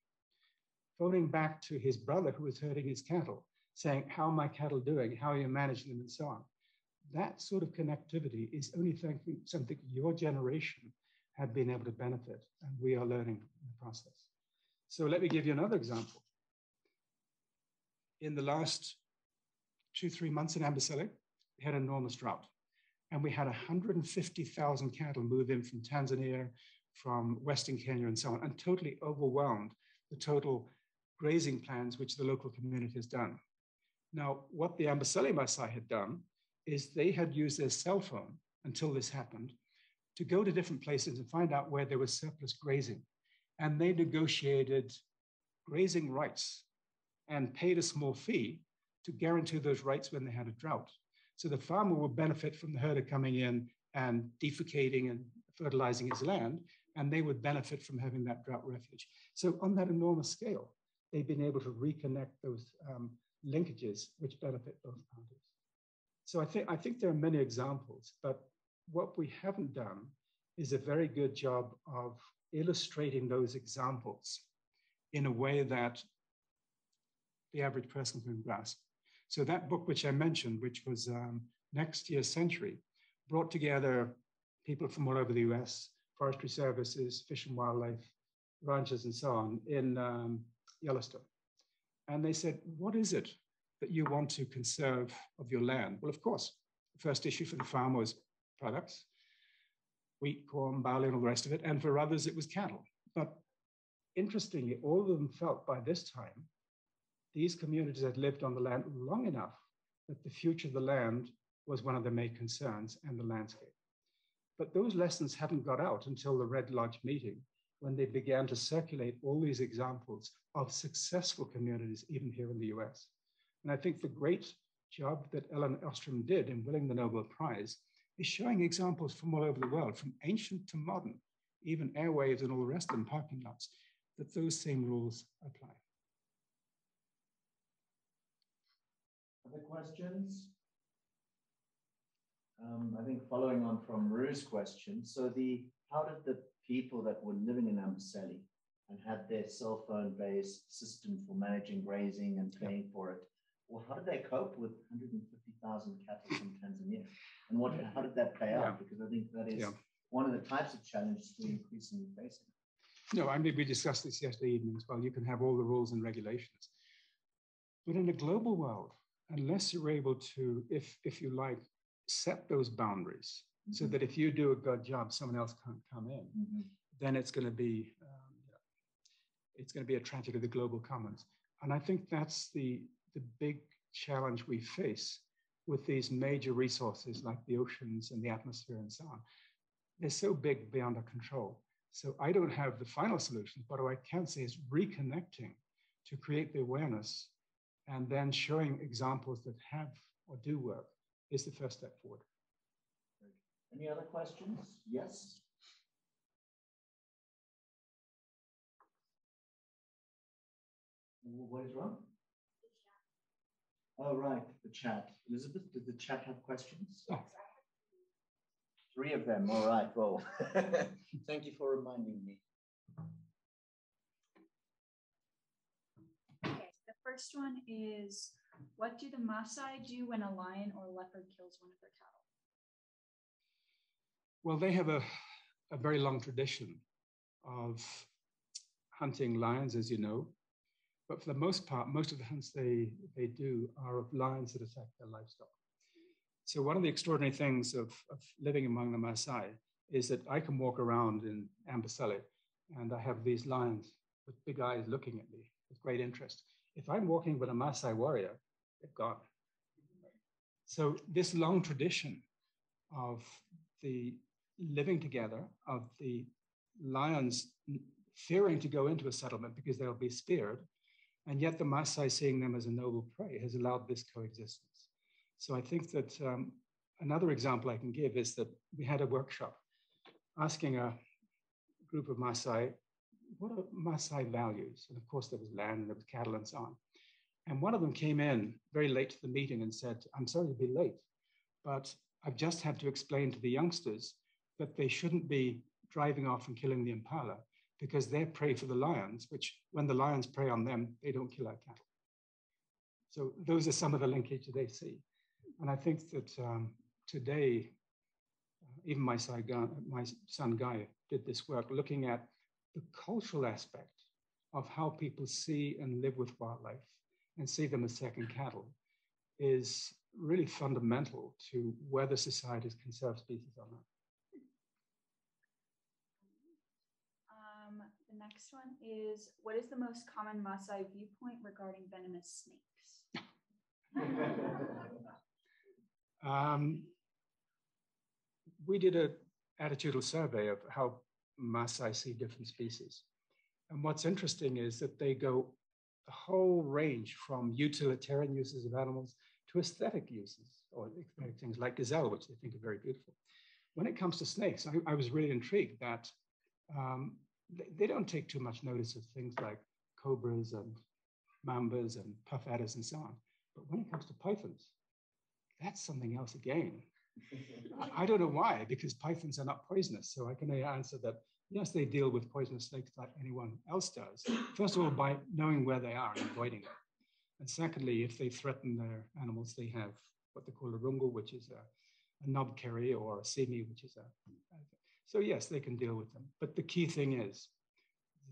phoning back to his brother who was herding his cattle, saying, how are my cattle doing? How are you managing them, and so on. That sort of connectivity is only something your generation have been able to benefit, and we are learning in the process. So let me give you another example. In the last 2-3 months in Amboseli, we had an enormous drought, and we had 150,000 cattle move in from Tanzania, from Western Kenya, and so on, and totally overwhelmed the total grazing plans which the local community has done. Now, what the Amboseli Maasai had done is they had used their cell phone until this happened to go to different places and find out where there was surplus grazing. And they negotiated grazing rights and paid a small fee to guarantee those rights when they had a drought. So the farmer would benefit from the herder coming in and defecating and fertilizing his land, and they would benefit from having that drought refuge. So on that enormous scale, they've been able to reconnect those linkages which benefit both parties. So I think there are many examples, but what we haven't done is a very good job of illustrating those examples in a way that the average person can grasp. So that book which I mentioned, which was Next Year's Century, brought together people from all over the US, forestry services, fish and wildlife, ranchers and so on in Yellowstone. And they said, what is it that you want to conserve of your land? Well, of course, the first issue for the farm was products, wheat, corn, barley, and all the rest of it. And for others, it was cattle. But interestingly, all of them felt by this time, these communities had lived on the land long enough that the future of the land was one of their main concerns, and the landscape. But those lessons hadn't got out until the Red Lodge meeting, when they began to circulate all these examples of successful communities, even here in the US. And I think the great job that Ellen Ostrom did in winning the Nobel Prize is showing examples from all over the world, from ancient to modern, even airwaves and all the rest of them, parking lots, that those same rules apply. Other questions? I think following on from Rue's question, so how did the people that were living in Amboseli and had their cell phone-based system for managing grazing and paying for it, well, how did they cope with 150,000 cattle from Tanzania? And how did that play out? Because I think that is one of the types of challenges we're increasingly facing. No, I mean, we discussed this yesterday evening as well. You can have all the rules and regulations. But in a global world, unless you're able to, if you like, set those boundaries so that if you do a good job, someone else can't come in, then it's going to be a tragedy of the global commons. And I think that's the big challenge we face with these major resources like the oceans and the atmosphere and so on. They're so big beyond our control. So I don't have the final solutions, but what I can say is reconnecting to create the awareness and then showing examples that have or do work is the first step forward. Any other questions? Yes. What is wrong? Oh, right, the chat. Elizabeth, did the chat have questions? Oh. 3 of them, all right, well, thank you for reminding me. Okay, the first one is, what do the Maasai do when a lion or leopard kills one of their cattle? Well, they have a very long tradition of hunting lions, as you know. But for the most part, most of the hunts they do are of lions that attack their livestock. So one of the extraordinary things of living among the Maasai is that I can walk around in Amboseli and I have these lions with big eyes looking at me with great interest. If I'm walking with a Maasai warrior, they're gone. So this long tradition of the living together, of the lions fearing to go into a settlement because they'll be speared, and yet the Maasai seeing them as a noble prey has allowed this coexistence. So I think that another example I can give is that we had a workshop asking a group of Maasai, what are Maasai values? And of course there was land and there was cattle and so on. And one of them came in very late to the meeting and said, I'm sorry to be late, but I've just had to explain to the youngsters that they shouldn't be driving off and killing the impala because they're prey for the lions, which when the lions prey on them, they don't kill our cattle. So those are some of the linkage they see. And I think that today, even my son Guy did this work looking at the cultural aspect of how people see and live with wildlife and see them as second cattle is really fundamental to whether societies conserve species or not. The next one is, what is the most common Maasai viewpoint regarding venomous snakes? We did an attitudinal survey of how Maasai see different species. And what's interesting is that they go a whole range from utilitarian uses of animals to aesthetic uses, or aesthetic things like gazelle, which they think are very beautiful. When it comes to snakes, I was really intrigued that they don't take too much notice of things like cobras and mambas and puff adders and so on. But when it comes to pythons, that's something else again. I don't know why, because pythons are not poisonous. So I can answer that, yes, they deal with poisonous snakes like anyone else does. First of all, by knowing where they are and avoiding them. And secondly, if they threaten their animals, they have what they call a rungu, which is a knobkerry, or a simi, which is so yes, they can deal with them. But the key thing is,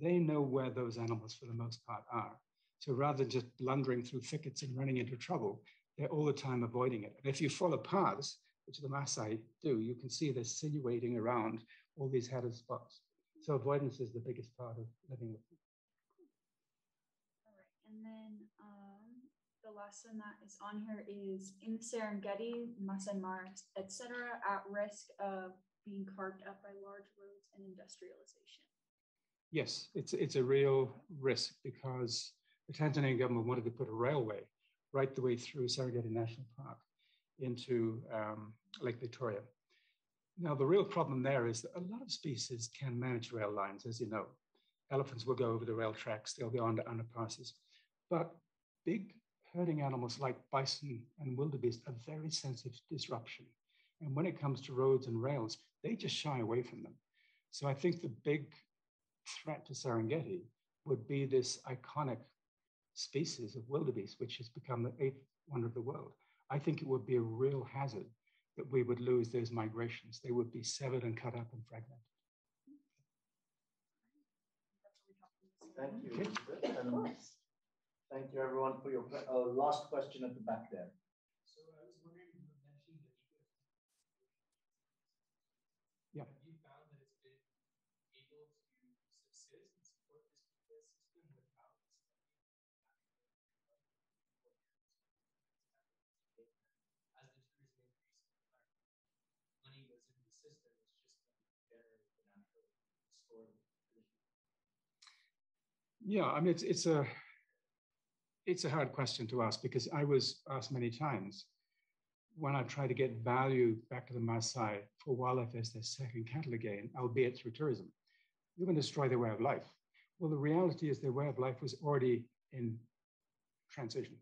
they know where those animals for the most part are. So rather than just blundering through thickets and running into trouble, they're all the time avoiding it. And if you follow paths, which the Maasai do, you can see they're sinuating around all these headed spots. So avoidance is the biggest part of living with them. All right, and then the last one that is on here is, in the Serengeti, Masai Maras, etc., at risk of being carved up by large roads and industrialization. Yes, it's a real risk because the Tanzanian government wanted to put a railway right the way through Serengeti National Park into Lake Victoria. Now, the real problem there is that a lot of species can manage rail lines, as you know. Elephants will go over the rail tracks, they'll go under underpasses. But big herding animals like bison and wildebeest are very sensitive to disruption. And when it comes to roads and rails, they just shy away from them. So I think the big threat to Serengeti would be this iconic species of wildebeest, which has become the 8th wonder of the world. I think it would be a real hazard that we would lose those migrations. They would be severed and cut up and fragmented. Thank you. And thank you, everyone, for your last question at the back there. So I was wondering, you mentioned the ecosystem. Yeah. Have you found that it's been able to subsist and support this ecosystem without as the tourism increases, money goes into the system, it's just going to better the natural stored tradition? Yeah, I mean, it's a hard question to ask because I was asked many times when I try to get value back to the Maasai for wildlife as their second cattle again, albeit through tourism. You're going to destroy their way of life. Well, the reality is their way of life was already in transition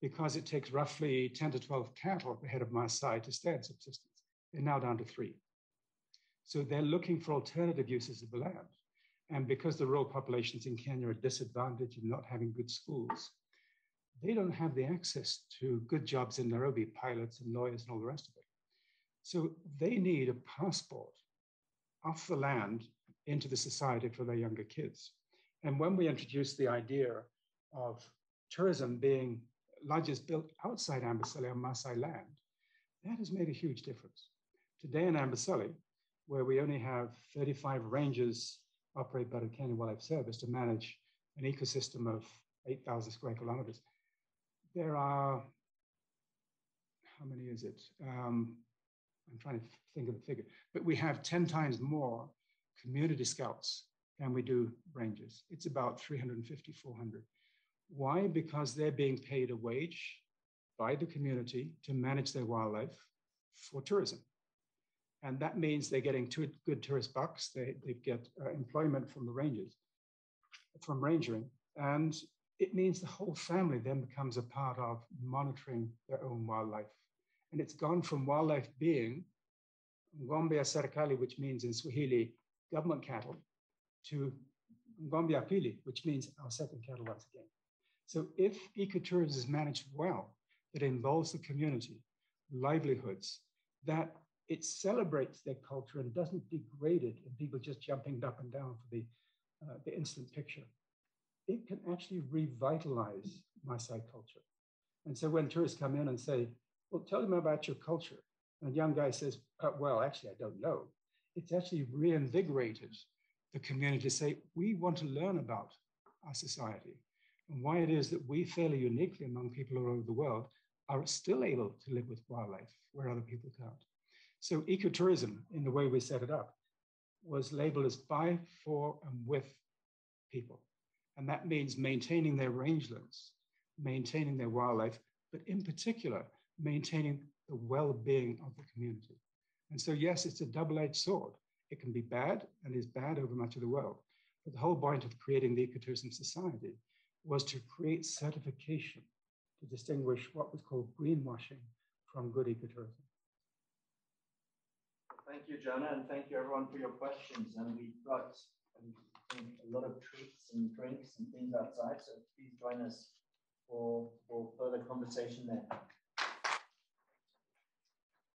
because it takes roughly 10 to 12 cattle at the head of Maasai to stay in subsistence. They're now down to 3. So they're looking for alternative uses of the land. And because the rural populations in Kenya are disadvantaged in not having good schools, they don't have the access to good jobs in Nairobi, pilots and lawyers and all the rest of it. So they need a passport off the land into the society for their younger kids. And when we introduced the idea of tourism being lodges built outside Amboseli on Maasai land, that has made a huge difference. Today in Amboseli, where we only have 35 rangers operated by the Kenya Wildlife Service to manage an ecosystem of 8,000 square kilometers, there are, how many is it? I'm trying to think of the figure, but we have 10 times more community scouts than we do rangers. It's about 350, 400. Why? Because they're being paid a wage by the community to manage their wildlife for tourism. And that means they're getting good tourist bucks. They get employment from the rangers, from rangering. And it means the whole family then becomes a part of monitoring their own wildlife. And it's gone from wildlife being ng'ombe ya serikali, which means in Swahili, government cattle, to ng'ombe ya pili, which means our second cattle once again. So if ecotourism is managed well, it involves the community, livelihoods, that it celebrates their culture and doesn't degrade it and people just jumping up and down for the instant picture. It can actually revitalize Maasai culture. And so when tourists come in and say, well, tell them about your culture. And a young guy says, well, actually, I don't know. It's actually reinvigorated the community to say, we want to learn about our society and why it is that we fairly uniquely among people all over the world are still able to live with wildlife where other people can't. So ecotourism, in the way we set it up, was labeled as by, for, and with people. And that means maintaining their rangelands, maintaining their wildlife, but in particular, maintaining the well-being of the community. And so, yes, it's a double-edged sword. It can be bad and is bad over much of the world. But the whole point of creating the Ecotourism Society was to create certification to distinguish what was called greenwashing from good ecotourism. Thank you, Jonah, and thank you everyone for your questions. And we've got a lot of treats and drinks and things outside, so please join us for further conversation there.